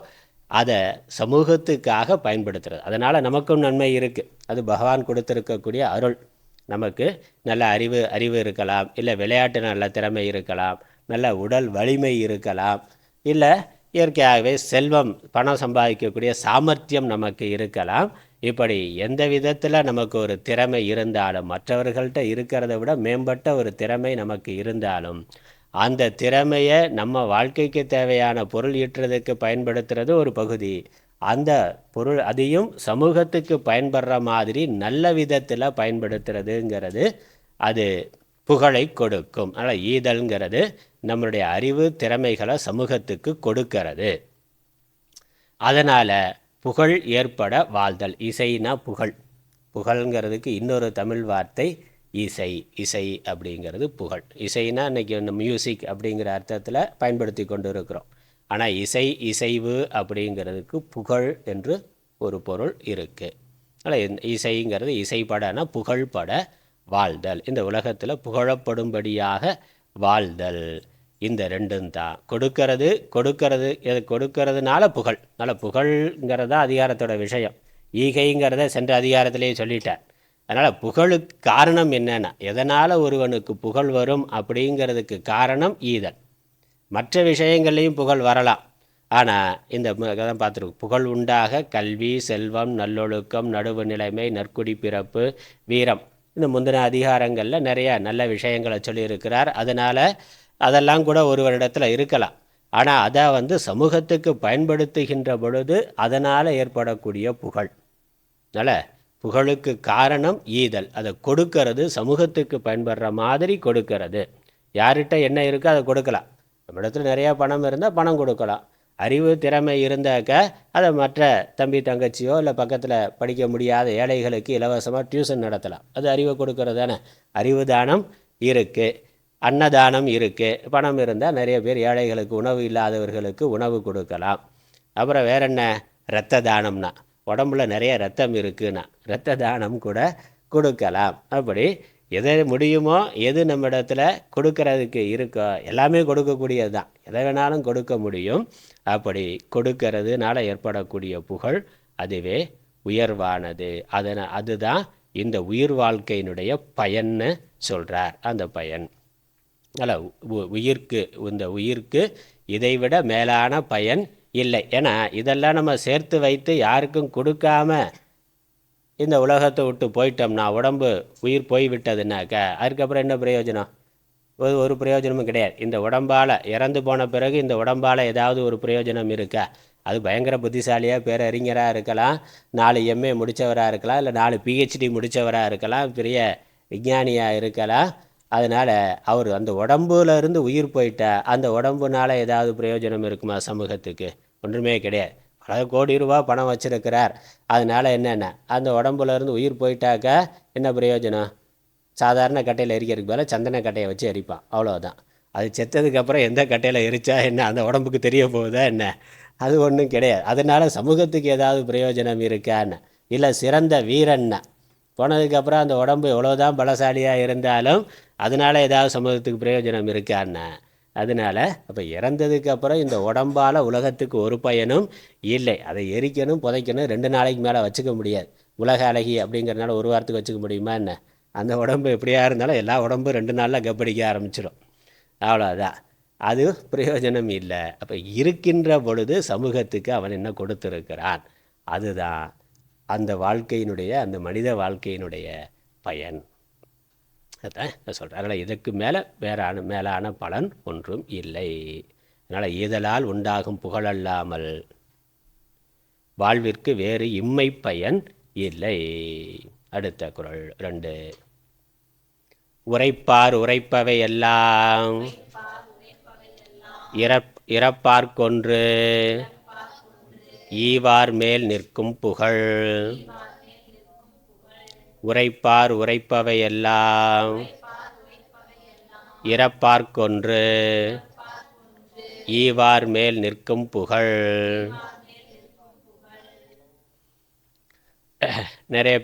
அதை சமூகத்துக்காக பயன்படுத்துறது. அதனால் நமக்கும் நன்மை இருக்குது. அது பகவான் கொடுத்துருக்கக்கூடிய அருள். நமக்கு நல்ல அறிவு இருக்கலாம், இல்லை விளையாட்டு நல்ல திறமை இருக்கலாம், நல்ல உடல் வலிமை இருக்கலாம், இல்லை இயற்கையாகவே செல்வம், பணம் சம்பாதிக்கக்கூடிய சாமர்த்தியம் நமக்கு இருக்கலாம். இப்படி எந்த விதத்தில் நமக்கு ஒரு திறமை இருந்தாலும், மற்றவர்கள்ட்ட இருக்கிறத விட மேம்பட்ட ஒரு திறமை நமக்கு இருந்தாலும், அந்த திறமையை நம்ம வாழ்க்கைக்கு தேவையான பொருள் ஈட்டுறதுக்கு பயன்படுத்துறது ஒரு பகுதி. அந்த பொருள் அதையும் சமூகத்துக்கு பயன்படுற மாதிரி நல்ல விதத்தில் பயன்படுத்துறதுங்கிறது அது புகழை கொடுக்கும். அதனால் ஈதல்ங்கிறது நம்மளுடைய அறிவு திறமைகளை சமூகத்துக்கு கொடுக்கிறது. அதனால் புகழ் ஏற்பட வாழ்தல். இசைனா புகழ். புகழ்ங்கிறதுக்கு இன்னொரு தமிழ் வார்த்தை இசை அப்படிங்கிறது புகழ். இசைனா இன்றைக்கி மியூசிக் அப்படிங்கிற அர்த்தத்தில் பயன்படுத்தி கொண்டு இருக்கிறோம். ஆனால் இசைவு அப்படிங்கிறதுக்கு புகழ் என்று ஒரு பொருள் இருக்குது. அதனால் இசைங்கிறது இசைப்படனா புகழ்பட வாழ்தல். இந்த உலகத்தில் புகழப்படும்படியாக வாழ்தல். இந்த 2ம் தான். கொடுக்கறதுனால புகழ். அதனால் புகழ்ங்கிறதா அதிகாரத்தோட விஷயம். ஈகைங்கிறத சென்ற அதிகாரத்திலேயே சொல்லிட்டார். அதனால் புகழுக்கு காரணம் என்னென்னா, எதனால் ஒருவனுக்கு புகழ் வரும் அப்படிங்கிறதுக்கு காரணம் ஈதல். மற்ற விஷயங்கள்லேயும் புகழ் வரலாம். ஆனால் இந்த தான் பார்த்துருக்கோம். புகழ் உண்டாக கல்வி, செல்வம், நல்லொழுக்கம், நடுவு நிலைமை, நற்குடி பிறப்பு, வீரம், இந்த முந்தின அதிகாரங்களில் நிறைய நல்ல விஷயங்களை சொல்லியிருக்கிறார். அதனால் அதெல்லாம் கூட ஒருவரிடத்தில் இருக்கலாம். ஆனால் அதை சமூகத்துக்கு பயன்படுத்துகின்ற பொழுது அதனால் ஏற்படக்கூடிய புகழ். அதனால் புகழுக்கு காரணம் ஈதல். அதை கொடுக்கறது, சமூகத்துக்கு பயன்படுற மாதிரி கொடுக்கறது. யார்கிட்ட என்ன இருக்கோ அதை கொடுக்கலாம். நம்ம இடத்துல நிறையா பணம் இருந்தால் பணம் கொடுக்கலாம். அறிவு திறமை இருந்தாக்க அதை மற்ற தம்பி தங்கச்சியோ இல்லை பக்கத்தில் படிக்க முடியாத ஏழைகளுக்கு இலவசமாக டியூஷன் நடத்தலாம். அது அறிவை கொடுக்கறது தானே. அறிவு தானம் இருக்குது, அன்னதானம் இருக்குது. பணம் இருந்தால் நிறைய பேர் ஏழைகளுக்கு, உணவு இல்லாதவர்களுக்கு உணவு கொடுக்கலாம். அப்புறம் வேற என்ன? இரத்த தானம்னா, உடம்புல நிறைய ரத்தம் இருக்குன்னா இரத்த தானம் கூட கொடுக்கலாம். அப்படி எது முடியுமோ, எது நம்ம இடத்துல கொடுக்கறதுக்கு இருக்கோ எல்லாமே கொடுக்கக்கூடியது தான். எதை வேணாலும் கொடுக்க முடியும். அப்படி கொடுக்கறதுனால ஏற்படக்கூடிய புகழ் அதுவே உயர்வானது. அதுதான் இந்த உயிர் வாழ்க்கையினுடைய பயன்னு சொல்கிறார். அந்த பயன் அல்ல, உயிர்க்கு, இந்த உயிர்க்கு இதைவிட மேலான பயன் இல்லை. ஏன்னா இதெல்லாம் நம்ம சேர்த்து வைத்து யாருக்கும் கொடுக்காம இந்த உலகத்தை விட்டு போயிட்டோம்னா, உடம்பு உயிர் போய்விட்டதுனாக்க அதுக்கப்புறம் என்ன பிரயோஜனம்? ஒரு பிரயோஜனமும் கிடையாது. இந்த உடம்பால் இறந்து போன பிறகு இந்த உடம்பால் ஏதாவது ஒரு பிரயோஜனம் இருக்கா? அது பயங்கர புத்திசாலியாக பேரறிஞராக இருக்கலாம், 4 MA முடித்தவராக இருக்கலாம், இல்லை 4 PhD முடித்தவராக இருக்கலாம், பெரிய விஞ்ஞானியாக இருக்கலாம். அதனால் அவர் அந்த உடம்புல இருந்து உயிர் போயிட்டா அந்த உடம்புனால ஏதாவது பிரயோஜனம் இருக்குமா சமூகத்துக்கு? ஒன்றுமே கிடையாது. பல கோடி ரூபா பணம் வச்சுருக்கிறார், அதனால் என்னென்ன அந்த உடம்புல இருந்து உயிர் போயிட்டாக்கா என்ன பிரயோஜனம்? சாதாரண கட்டையில் எரிக்கிறதுக்கு பதிலாக சந்தன கட்டையை வச்சு எரிப்பான், அவ்வளோதான். அது செத்ததுக்கப்புறம் எந்த கட்டையில் எரிச்சா என்ன, அந்த உடம்புக்கு தெரிய போகுதா என்ன? அது ஒன்றும் கிடையாது. அதனால் சமூகத்துக்கு ஏதாவது பிரயோஜனம் இருக்கான்னு இல்லை. சிறந்த வீரன்னா போனதுக்கப்புறம் அந்த உடம்பு எவ்வளோதான் பலசாலியாக இருந்தாலும் அதனால் ஏதாவது சமூகத்துக்கு பிரயோஜனம் இருக்கான்னா? அதனால் அப்போ இறந்ததுக்கப்புறம் இந்த உடம்பால் உலகத்துக்கு ஒரு பயனும் இல்லை. அதை எரிக்கணும், புதைக்கணும், 2 நாளைக்கு மேலே வச்சுக்க முடியாது. உலக அழகி அப்படிங்கிறதுனால ஒரு வாரத்துக்கு வச்சுக்க முடியுமா என்ன? அந்த உடம்பு எப்படியா இருந்தாலும் எல்லா உடம்பும் 2 நாளில் கப்படிக்க ஆரம்பிச்சிடும், அவ்வளோதான். அது பிரயோஜனம் இல்லை. அப்போ இருக்கின்ற பொழுது சமூகத்துக்கு அவன் என்ன கொடுத்துருக்கிறான், அதுதான் அந்த வாழ்க்கையினுடைய, அந்த மனித வாழ்க்கையினுடைய பயன். அதான் சொல்கிறேன். அதனால் இதுக்கு மேலே மேலான பலன் ஒன்றும் இல்லை. அதனால் ஈதலால் உண்டாகும் புகழல்லாமல் வாழ்விற்கு வேறு இம்மை பயன் இல்லை. அடுத்த குறள் 2. உரைப்பார் உரைப்பவை எல்லாம் இறப்பார்க்கொன்று ஈவார் மேல் நிற்கும் புகழ். உரைப்பார் உரைப்பவை எல்லாம் இறப்பார்க்கொன்று ஈவார் மேல் நிற்கும் புகழ். நிறைய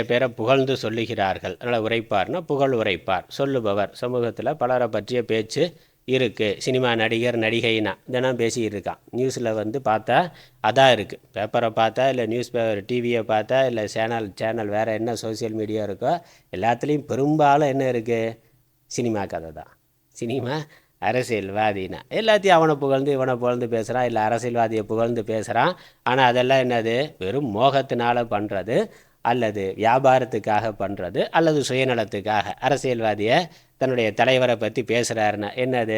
பேரை புகழ்ந்து சொல்லுகிறார்கள். அதனால் உரைப்பார்னா புகழ் உரைப்பார், சொல்லுபவர். சமூகத்தில் பலரை பற்றிய பேச்சு இருக்குது. சினிமா நடிகர் நடிகைனா தினம் பேசிக்கிட்டு இருக்கான். நியூஸில் பார்த்தா அதான் இருக்குது. பேப்பரை பார்த்தா, இல்லை நியூஸ் பேப்பர் டிவியை பார்த்தா, இல்லை சேனல் வேறு என்ன சோசியல் மீடியா இருக்கோ எல்லாத்துலேயும் பெரும்பாலும் என்ன இருக்குது? சினிமா கதை தான். சினிமா அரசியல்வாதினா எல்லாத்தையும் அவனை புகழ்ந்து இவனை புகழ்ந்து பேசுகிறான், இல்லை அரசியல்வாதியை புகழ்ந்து பேசுகிறான். ஆனால் அதெல்லாம் என்னது? வெறும் மோகத்தினால் பண்ணுறது, அல்லது வியாபாரத்துக்காக பண்ணுறது, அல்லது சுயநலத்துக்காக. அரசியல்வாதியை தன்னுடைய தலைவரை பற்றி பேசுகிறாருன்னா என்னது?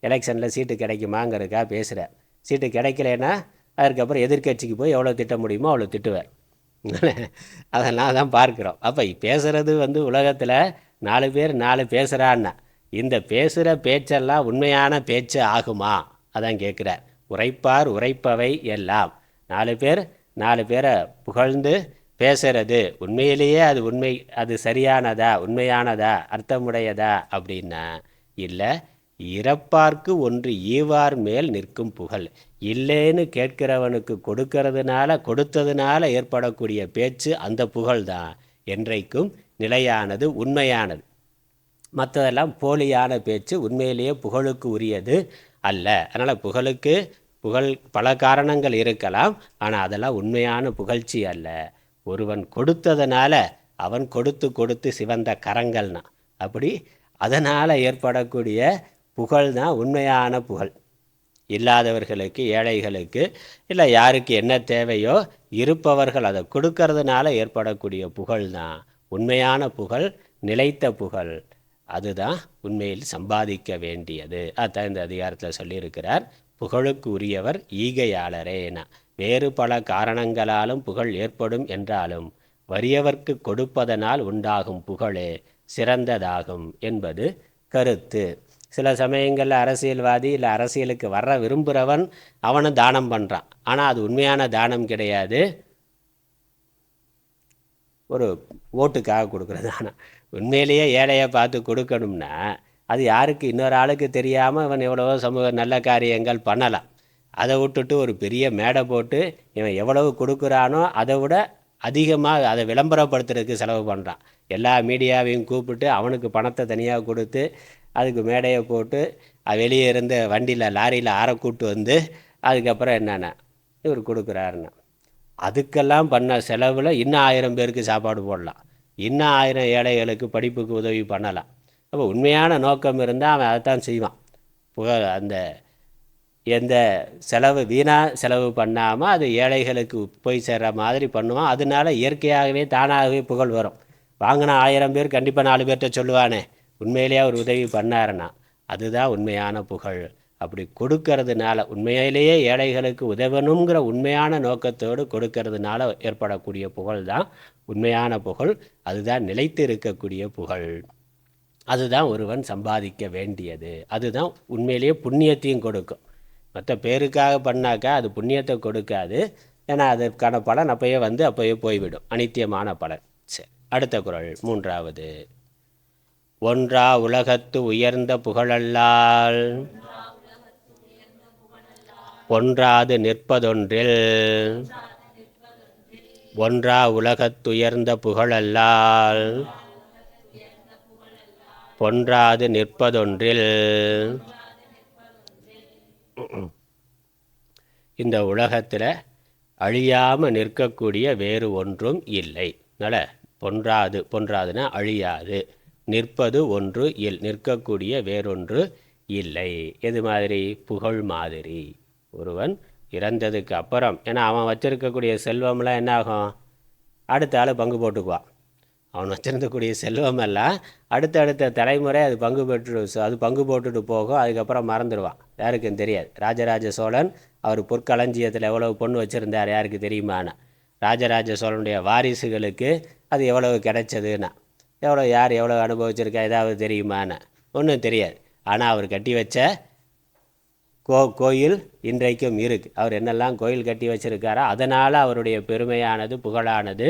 எலெக்ஷனில் சீட்டு கிடைக்குமாங்கிறதுக்காக பேசுகிறார். சீட்டு கிடைக்கலன்னா அதுக்கப்புறம் எதிர்கட்சிக்கு போய் எவ்வளோ திட்ட முடியுமோ அவ்வளோ திட்டுவார். அதெல்லாம் தான் பார்க்குறோம். அப்போ பேசுகிறது உலகத்தில் 4 பேர் 4 பேசுகிறான்னா இந்த பேசுகிற பேச்செல்லாம் உண்மையான பேச்சு ஆகுமா? அதான் கேட்குறார். உரைப்பார் உரைப்பவை எல்லாம் 4 பேரை புகழ்ந்து பேசுறது உண்மையிலேயே அது அது சரியானதா, உண்மையானதா, அர்த்தமுடையதா அப்படின்னா இல்லை. இறப்பார்க்கு ஒன்று ஈவார் மேல் நிற்கும் புகழ். இல்லைன்னு கேட்கிறவனுக்கு கொடுத்ததுனால ஏற்படக்கூடிய பேச்சு அந்த புகழ் தான் என்றைக்கும் நிலையானது, உண்மையானது. மற்றதெல்லாம் போலியான பேச்சு, உண்மையிலேயே புகழுக்கு உரியது அல்ல. அதனால் புகழ் பல காரணங்கள் இருக்கலாம், ஆனால் அதெல்லாம் உண்மையான புகழ்ச்சி அல்ல. ஒருவன் கொடுத்ததுனால அவன் கொடுத்து சிவந்த கரங்கள்னா அப்படி அதனால் ஏற்படக்கூடிய புகழ் தான் உண்மையான புகழ். இல்லாதவர்களுக்கு, ஏழைகளுக்கு, இல்லை யாருக்கு என்ன தேவையோ இருப்பவர்கள் அதை கொடுக்கறதுனால ஏற்படக்கூடிய புகழ் தான் உண்மையான புகழ், நிலைத்த புகழ். அதுதான் உண்மையில் சம்பாதிக்க வேண்டியது. அதான் இந்த அதிகாரத்தில் சொல்லியிருக்கிறார். புகழுக்கு உரியவர் ஈகையாளரேனா. வேறு பல காரணங்களாலும் புகழ் ஏற்படும் என்றாலும் வறியவர்க்கு கொடுப்பதனால் உண்டாகும் புகழே சிறந்ததாகும் என்பது கருத்து. சில சமயங்களில் அரசியல்வாதி இல்லை அரசியலுக்கு விரும்புகிறவன் அவனும் தானம் பண்ணுறான். ஆனால் அது உண்மையான தானம் கிடையாது, ஒரு ஓட்டுக்காக கொடுக்குற தானம். உண்மையிலேயே ஏழையை பார்த்து கொடுக்கணும்னா அது யாருக்கு? இன்னொரு ஆளுக்கு தெரியாமல் இவன் எவ்வளவோ சமூக நல்ல காரியங்கள் பண்ணலாம். அதை விட்டுட்டு ஒரு பெரிய மேடை போட்டு இவன் எவ்வளவு கொடுக்குறானோ அதை விட அதிகமாக அதை விளம்பரப்படுத்துறதுக்கு செலவு பண்ணுறான். எல்லா மீடியாவையும் கூப்பிட்டு அவனுக்கு பணத்தை தனியாக கொடுத்து அதுக்கு மேடையை போட்டு வெளியே இருந்த வண்டியில் லாரியில் ஆற கூட்டு வந்து அதுக்கப்புறம் என்னென்ன இவர் கொடுக்குறாருன்னா அதுக்கெல்லாம் பண்ண செலவில் இன்னும் 1000 பேருக்கு சாப்பாடு போடலாம், இன்னும் 1000 ஏழைகளுக்கு படிப்புக்கு உதவி பண்ணலாம். அப்போ உண்மையான நோக்கம் இருந்தால் அவன் அதைத்தான் செய்வான். அந்த எந்த வீணாக செலவு பண்ணாமல் அது ஏழைகளுக்கு போய் சேர்கிற மாதிரி பண்ணுவான். அதனால இயற்கையாகவே தானாகவே புகழ் வரும். வாங்கினா 1000 பேர் கண்டிப்பாக 4 பேர்கிட்ட சொல்லுவானே உண்மையிலேயே அவர் உதவி பண்ணாருன்னா அதுதான் உண்மையான புகழ். அப்படி கொடுக்கறதுனால உண்மையிலேயே ஏழைகளுக்கு உதவணுங்கிற உண்மையான நோக்கத்தோடு கொடுக்கறதுனால ஏற்படக்கூடிய புகழ் தான் உண்மையான புகழ். அதுதான் நிலைத்து இருக்கக்கூடிய புகழ். அதுதான் ஒருவன் சம்பாதிக்க வேண்டியது. அதுதான் உண்மையிலேயே புண்ணியத்தையும் கொடுக்கும். மற்ற பேருக்காக பண்ணாக்கா அது புண்ணியத்தை கொடுக்காது. ஏன்னா அதற்கான பலன் அப்போயே போய்விடும், அனித்தியமான பலன். சரி, அடுத்த குறள் மூன்றாவது. ஒன்றா உலகத்து உயர்ந்த புகழல்லால் ஒன்றாது நிற்பதொன்றில். ஒன்றா உலகத்துயர்ந்த புகழல்லால் பொன்றாது நிற்பதொன்றில். இந்த உலகத்தில் அழியாமல் நிற்கக்கூடிய வேறு ஒன்றும் இல்லை. அதனால் பொன்றாதுன்னா அழியாது, நிற்பது ஒன்று நிற்கக்கூடிய வேறொன்று இல்லை. எது மாதிரி? புகழ் மாதிரி. ஒருவன் இறந்ததுக்கு அப்புறம், ஏன்னா அவன் வச்சிருக்கக்கூடிய செல்வம்லாம் என்ன ஆகும்? அடுத்த ஆள் பங்கு போட்டுக்குவான். அவன் வச்சிருக்கக்கூடிய செல்வமெல்லாம் அடுத்த தலைமுறை அது பங்கு போட்டுட்டு போகும். அதுக்கப்புறம் மறந்துடுவான், யாருக்கும் தெரியாது. ராஜராஜ சோழன் அவர் பொற்களஞ்சியத்தில் எவ்வளவு பொண்ணு வச்சுருந்தார் யாருக்கு தெரியுமானா? ராஜராஜ சோழனுடைய வாரிசுகளுக்கு அது எவ்வளவு கிடைச்சதுன்னா, யார் எவ்வளோ அனுபவிச்சிருக்கா ஏதாவது தெரியுமானா? ஒன்றும் தெரியாது. ஆனால் அவர் கட்டி வச்ச கோயில் இன்றைக்கும் இருக்குது. அவர் என்னெல்லாம் கோயில் கட்டி வச்சிருக்காரோ அதனால் அவருடைய பெருமையானது புகழானது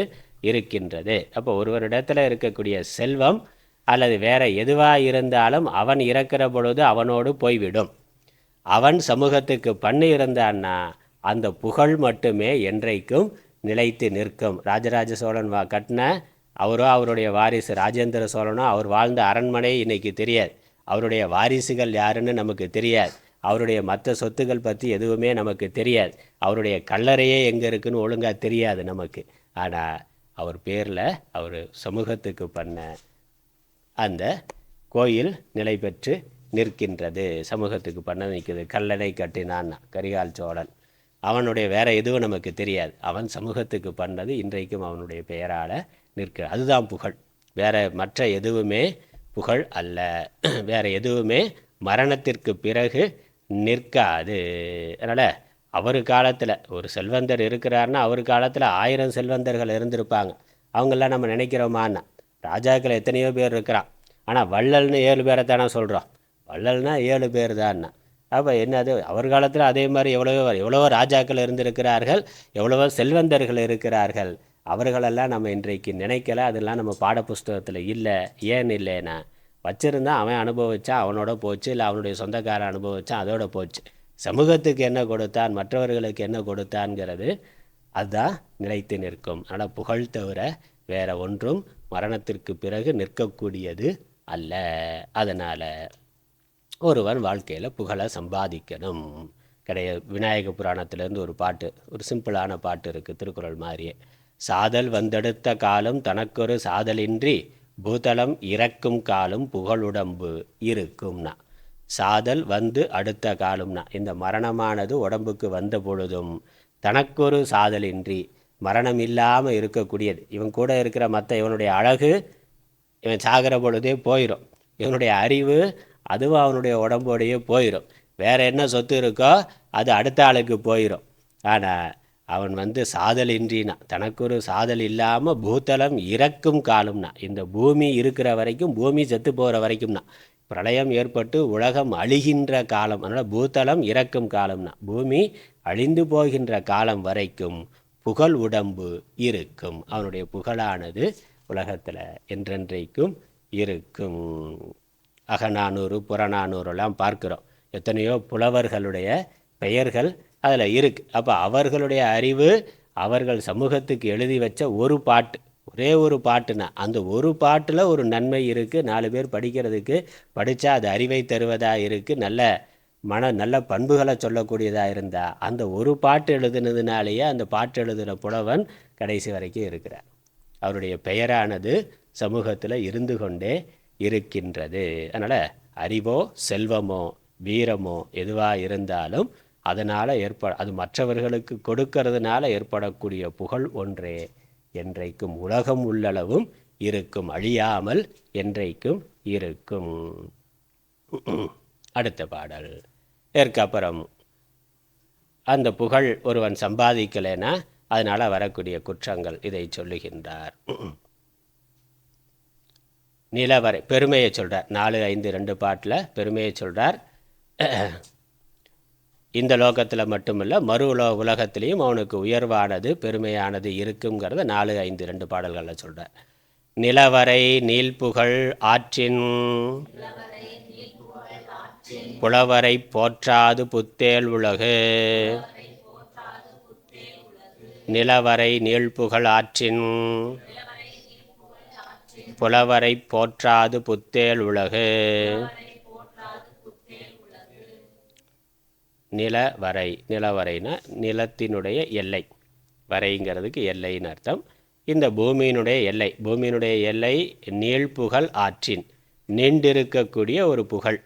இருக்கின்றது. அப்போ ஒருவரிடத்தில் இருக்கக்கூடிய செல்வம் அல்லது வேற எதுவாக இருந்தாலும் அவன் இறக்கிற பொழுது அவனோடு போய்விடும். அவன் சமூகத்துக்கு பண்ணி இருந்தான்னா அந்த புகழ் மட்டுமே என்றைக்கும் நிலைத்து நிற்கும். ராஜராஜ சோழன் கட்டின அவருடைய வாரிசு ராஜேந்திர சோழனோ அவர் வாழ்ந்த அரண்மனை இன்னைக்கு தெரியாது. அவருடைய வாரிசுகள் யாருன்னு நமக்கு தெரியாது. அவருடைய மற்ற சொத்துக்கள் பற்றி எதுவுமே நமக்கு தெரியாது. அவருடைய கல்லறையே எங்கே இருக்குன்னு ஒழுங்காக தெரியாது நமக்கு. ஆனால் அவர் பேரில் அவர் சமூகத்துக்கு பண்ண அந்த கோயில் நிலை பெற்று நிற்கின்றது. சமூகத்துக்கு பண்ண நிற்குது. கல்லணை கட்டினான்னா கரிகால் சோழன். அவனுடைய வேற எதுவும் நமக்கு தெரியாது. அவன் சமூகத்துக்கு பண்ணது இன்றைக்கும் அவனுடைய பெயரால் நிற்க. அதுதான் புகழ். மற்ற எதுவுமே புகழ் அல்ல. வேற எதுவுமே மரணத்திற்கு பிறகு நிற்காது. அதனால் அவர் காலத்தில் ஒரு செல்வந்தர் இருக்கிறாருன்னா அவர் காலத்தில் 1000 செல்வந்தர்கள் இருந்திருப்பாங்க. அவங்கெல்லாம் நம்ம நினைக்கிறோமான்னா, ராஜாக்கள் எத்தனையோ பேர் இருக்கிறான். ஆனால் வள்ளல்னு 7 பேரை தானே சொல்கிறோம். வள்ளல்னா 7 பேர் தான்னா. அப்போ என்னது? அவர் காலத்தில் அதே மாதிரி எவ்வளவோ ராஜாக்கள் இருந்திருக்கிறார்கள், எவ்வளவோ செல்வந்தர்கள் இருக்கிறார்கள். அவர்களெல்லாம் நம்ம இன்றைக்கு நினைக்கல. அதெல்லாம் நம்ம பாடப்புஸ்தகத்தில் இல்லை. ஏன் இல்லைன்னா, வச்சுருந்தா அவன் அனுபவித்தான், அவனோட போச்சு. இல்லை அவனுடைய சொந்தக்காரன் அனுபவித்தான், அதோட போச்சு. சமூகத்துக்கு என்ன கொடுத்தான், மற்றவர்களுக்கு என்ன கொடுத்தான்ங்கிறது அதுதான் நிலைத்து நிற்கும். ஆனால் புகழ் தவிர வேற ஒன்றும் மரணத்திற்கு பிறகு நிற்கக்கூடியது அல்ல. அதனால் ஒருவன் வாழ்க்கையில் புகழை சம்பாதிக்கணும். விநாயக புராணத்திலேருந்து ஒரு பாட்டு, ஒரு சிம்பிளான பாட்டு இருக்குது, திருக்குறள் மாதிரியே. சாதல் வந்தெடுத்த காலம் தனக்கொரு சாதலின்றி பூதலம் இறக்கும் காலம் புகழுடம்பு இருக்கும்னா. சாதல் வந்து அடுத்த காலம்னா இந்த மரணமானது உடம்புக்கு வந்த பொழுதும் தனக்கொரு சாதலின்றி மரணம் இல்லாமல் இருக்கக்கூடியது. இவன் கூட இருக்கிற இவனுடைய அழகு இவன் சாகிற பொழுதே போயிடும். இவனுடைய அறிவு அதுவும் அவனுடைய உடம்போடையே போயிடும். வேற என்ன சொத்து இருக்கோ அது அடுத்த ஆளுக்கு போயிடும். ஆனால் அவன் சாதலின்றினா, தனக்கொரு சாதல் இல்லாமல் பூதலம் இறக்கும் காலம்னா, இந்த பூமி இருக்கிற வரைக்கும், பூமி செத்து போகிற வரைக்கும்னா, பிரளயம் ஏற்பட்டு உலகம் அழிகின்ற காலம். அதனால் பூதலம் இறக்கும் காலம்னா பூமி அழிந்து போகின்ற காலம் வரைக்கும் புகழ் உடம்பு இருக்கும். அவனுடைய புகழானது உலகத்தில் என்றென்றைக்கும் இருக்கும். அகநானூறு புறநானூறுலாம் பார்க்குறோம். எத்தனையோ புலவர்களுடைய பெயர்கள் அதில் இருக்குது. அப்போ அவர்களுடைய அறிவு அவர்கள் சமூகத்துக்கு எழுதி வச்ச ஒரு பாட்டு, ஒரே ஒரு பாட்டுனா அந்த ஒரு பாட்டில் ஒரு நன்மை இருக்குது, 4 பேர் படிக்கிறதுக்கு, படித்தா அது அறிவை தருவதாக இருக்குது, நல்ல பண்புகளை சொல்லக்கூடியதாக இருந்தால் அந்த ஒரு பாட்டு எழுதுனதுனாலேயே அந்த பாட்டு எழுதுகிற புலவன் கடைசி வரைக்கும் இருக்கிறார். அவருடைய பெயரானது சமூகத்தில் இருந்து கொண்டே இருக்கின்றது. அதனால் அறிவோ செல்வமோ வீரமோ எதுவாக இருந்தாலும் அதனால் அது மற்றவர்களுக்கு கொடுக்கறதுனால ஏற்படக்கூடிய புகழ் ஒன்றே என்றைக்கும் உலகம் உள்ளளவும் இருக்கும், அழியாமல் என்றைக்கும் இருக்கும். அடுத்த பாடல். அப்புறம் அந்த புகழ் ஒருவன் சம்பாதிக்கலைன்னா அதனால் வரக்கூடிய குற்றங்கள் இதை சொல்லுகின்றார். நிலவரை பெருமையை சொல்கிறார். 4, 5, 2 பாட்டில் பெருமையை சொல்கிறார். இந்த லோகத்தில் மட்டுமில்லை, உலகத்திலையும் அவனுக்கு உயர்வானது பெருமையானது இருக்குங்கிறத 4, 5, 2 பாடல்களில் சொல்கிறார். நிலவரை நீள்புகழ் ஆற்றின் புலவரை போற்றாது புத்தேல் உலகு. நிலவரை நீள்புகழ் ஆற்றின் புலவரை போற்றாது புத்தேல் உலகு. நிலவரைனா நிலத்தினுடைய எல்லை, வரைங்கிறதுக்கு எல்லைன்னு அர்த்தம். இந்த பூமியினுடைய எல்லை நீள்புகழ் ஆற்றின், நீண்டிருக்கக்கூடிய ஒரு புகழ்,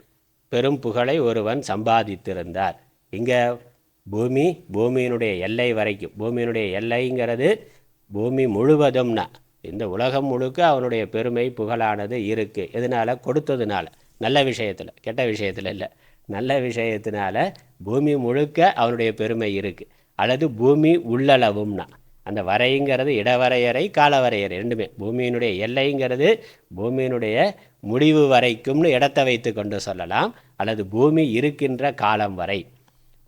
பெரும் புகழை ஒருவன் சம்பாதித்திருந்தார். இங்கே பூமியினுடைய எல்லை வரைக்கும், பூமியினுடைய எல்லைங்கிறது பூமி முழுவதும்னா இந்த உலகம் முழுக்க அவனுடைய பெருமை புகழானது இருக்குது. எதனால்? கொடுத்ததுனால. நல்ல விஷயத்தில், கெட்ட விஷயத்தில் இல்லை, நல்ல விஷயத்தினால பூமி முழுக்க அவனுடைய பெருமை இருக்குது. அல்லது பூமி உள்ளளவும்னா, அந்த வரைங்கிறது இடவரையறை காலவரையறை ரெண்டுமே. பூமியினுடைய எல்லைங்கிறது பூமியினுடைய முடிவு வரைக்கும்னு இடத்தை வைத்து கொண்டு சொல்லலாம், அல்லது பூமி இருக்கின்ற காலம் வரை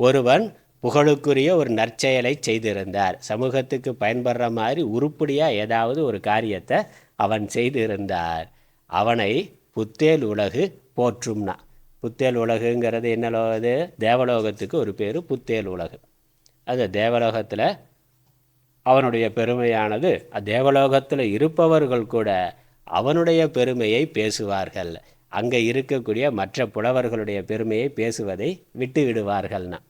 ஒருவன் புகழுக்குரிய ஒரு நற்செயலை செய்திருந்தார், சமூகத்துக்கு பயன்படுற மாதிரி உருப்படியாக ஏதாவது ஒரு காரியத்தை அவன் செய்திருந்தார், அவனை புத்தேல் உலகு போற்றும்னா. புத்தேல் உலகுங்கிறது என்ன? தேவலோகத்துக்கு ஒரு பேர் புத்தேல் உலகு. அந்த தேவலோகத்தில் அவனுடைய பெருமையானது, தேவலோகத்தில் இருப்பவர்கள் கூட அவனுடைய பெருமையை பேசுவார்கள், அங்கே இருக்கக்கூடிய மற்ற புலவர்களுடைய பெருமையை பேசுவதை விட்டு விடுவார்கள்னா.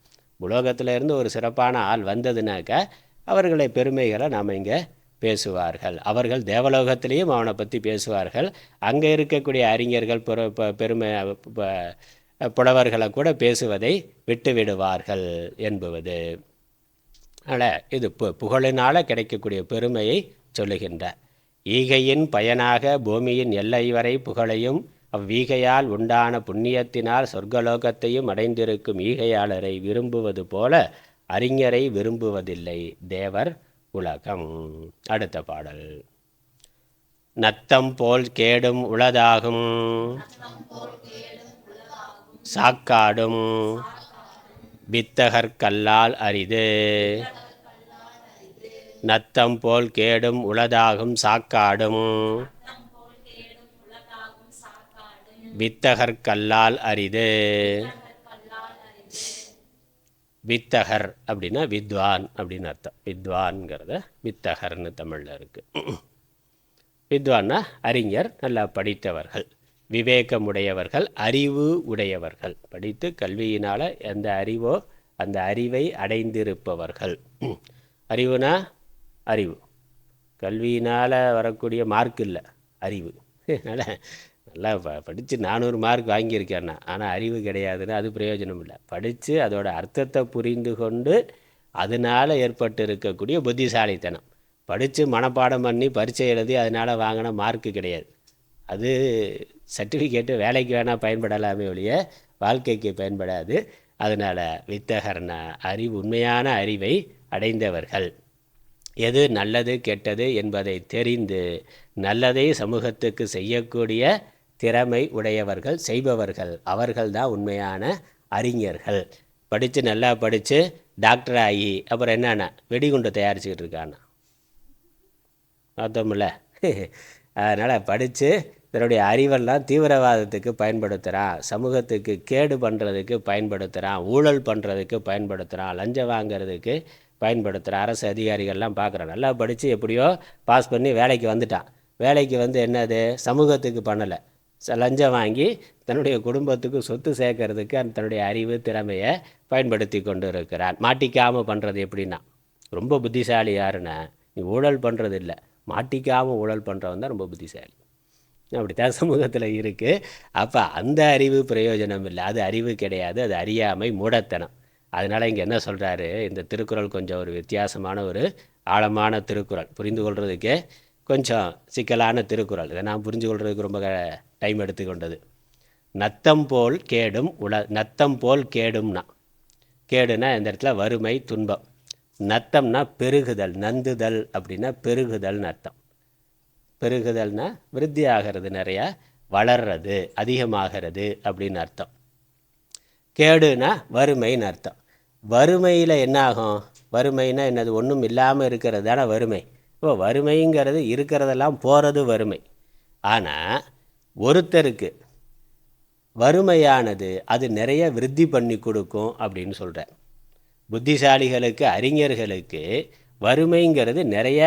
உலோகத்தில் இருந்து ஒரு சிறப்பான ஆள் வந்ததுனாக்கா அவர்களை பெருமைகளை நாம் இங்கே பேசுவார்கள். அவர்கள் தேவலோகத்திலையும் அவனை பற்றி பேசுவார்கள், அங்கே இருக்கக்கூடிய அறிஞர்கள் பெருமை புலவர்களை கூட பேசுவதை விட்டு விடுவார்கள் என்பது. அதனால் இது புகழினால் கிடைக்கக்கூடிய பெருமையை சொல்லுகின்றார். ஈகையின் பயனாக பூமியின் எல்லை வரை புகழையும் அவ்வீகையால் உண்டான புண்ணியத்தினால் சொர்க்கலோகத்தையும் அடைந்திருக்கும் ஈகையாளரை விரும்புவது போல அறிஞரை விரும்புவதில்லை தேவர் உலகம். அடுத்த பாடல். நத்தம் போல் கேடும் உளதாகும் சாக்காடும் வித்தகர் கல்லால் அரிது. நத்தம் போல் கேடும் உளதாகும் சாக்காடும் வித்தகர் கல்லால் அரிது. வித்தகர் அப்படின்னா வித்வான் அப்படின்னு அர்த்தம். வித்வான்கிறத வித்தகர்னு தமிழில் இருக்குது. வித்வான்னா அறிஞர், நல்லா படித்தவர்கள், விவேகமுடையவர்கள், அறிவு உடையவர்கள், படித்து கல்வியினால் எந்த அறிவோ அந்த அறிவை அடைந்திருப்பவர்கள். அறிவுனா அறிவு, கல்வியினால் வரக்கூடிய மார்க் இல்லை, அறிவு. அதனால் நல்லா படித்து 400 மார்க் வாங்கியிருக்கேன்னா ஆனால் அறிவு கிடையாதுன்னா அது பிரயோஜனம் இல்லை. படித்து அதோட அர்த்தத்தை புரிந்து கொண்டு அதனால் ஏற்பட்டு இருக்கக்கூடிய புத்திசாலித்தனம். படித்து மனப்பாடம் பண்ணி பரீட்சை எழுதி அதனால் வாங்கின மார்க்கு கிடையாது. அது சர்டிஃபிகேட்டு வேலைக்கு வேணால் பயன்படலாமே ஒழிய வாழ்க்கைக்கு பயன்படாது. அதனால் வித்தகர்னா உண்மையான அறிவை அடைந்தவர்கள், எது நல்லது கெட்டது என்பதை தெரிந்து நல்லதை சமூகத்துக்கு செய்யக்கூடிய திறமை உடையவர்கள், செய்பவர்கள், அவர்கள்தான் உண்மையான அறிஞர்கள். படித்து நல்லா படித்து டாக்டர் ஆகி அப்புறம் என்னென்னா வெடிகுண்டு தயாரிச்சுக்கிட்டு இருக்கான்னா அர்த்தமில்ல. அதனால் படித்து தன்னுடைய அறிவெல்லாம் தீவிரவாதத்துக்கு பயன்படுத்துகிறான், சமூகத்துக்கு கேடு பண்ணுறதுக்கு பயன்படுத்துகிறான், ஊழல் பண்ணுறதுக்கு பயன்படுத்துகிறான், லஞ்சம் வாங்கிறதுக்கு பயன்படுத்துகிறான். அரசு அதிகாரிகள்லாம் பார்க்குறான், நல்லா படித்து எப்படியோ பாஸ் பண்ணி வேலைக்கு வந்துட்டான். வேலைக்கு வந்து என்னது, சமூகத்துக்கு பண்ணலை, லஞ்சம் வாங்கி தன்னுடைய குடும்பத்துக்கு சொத்து சேர்க்கறதுக்கு தன்னுடைய அறிவு திறமையை பயன்படுத்தி கொண்டு இருக்கிறான். மாட்டிக்காமல் பண்ணுறது எப்படின்னா, ரொம்ப புத்திசாலி யாருன்னா, நீ ஊழல் பண்ணுறது இல்லை, மாட்டிக்காமல் ஊழல் பண்ணுறவன் தான் ரொம்ப புத்திசாலி. அப்படித்தான் சமூகத்தில் இருக்குது. அப்போ அந்த அறிவு பிரயோஜனம் இல்லை, அது அறிவு கிடையாது, அது அறியாமை, மூடத்தனம். அதனால் இங்கே என்ன சொல்கிறாரு, இந்த திருக்குறள் கொஞ்சம் ஒரு வித்தியாசமான ஒரு ஆழமான திருக்குறள், புரிந்து கொள்கிறதுக்கே கொஞ்சம் சிக்கலான திருக்குறள். இதை நான் புரிஞ்சு கொள்றதுக்கு ரொம்ப டைம் எடுத்துக்கொண்டது. நத்தம் போல் கேடும் நத்தம் போல் கேடும்னா, கேடுனா இந்த இடத்துல வறுமை, துன்பம். நத்தம்னா பெருகுதல், நந்துதல் அப்படின்னா பெருகுதல்னு அர்த்தம். பெருகுதல்னா விருத்தி ஆகிறது, நிறையா வளர்றது, அதிகமாகிறது அப்படின்னு அர்த்தம். கேடுனா வறுமைன்னு அர்த்தம். வறுமையில் என்ன ஆகும், வறுமைனா என்னது, ஒன்றும் இல்லாமல் இருக்கிறது தானே வறுமை. இப்போ வறுமைங்கிறது இருக்கிறதெல்லாம் போகிறது வறுமை. ஆனால் ஒருத்தருக்கு வறுமையானது அது நிறைய விருத்தி பண்ணி கொடுக்கும் அப்படின்னு சொல்கிறேன். புத்திசாலிகளுக்கு, அறிஞர்களுக்கு வறுமைங்கிறது நிறைய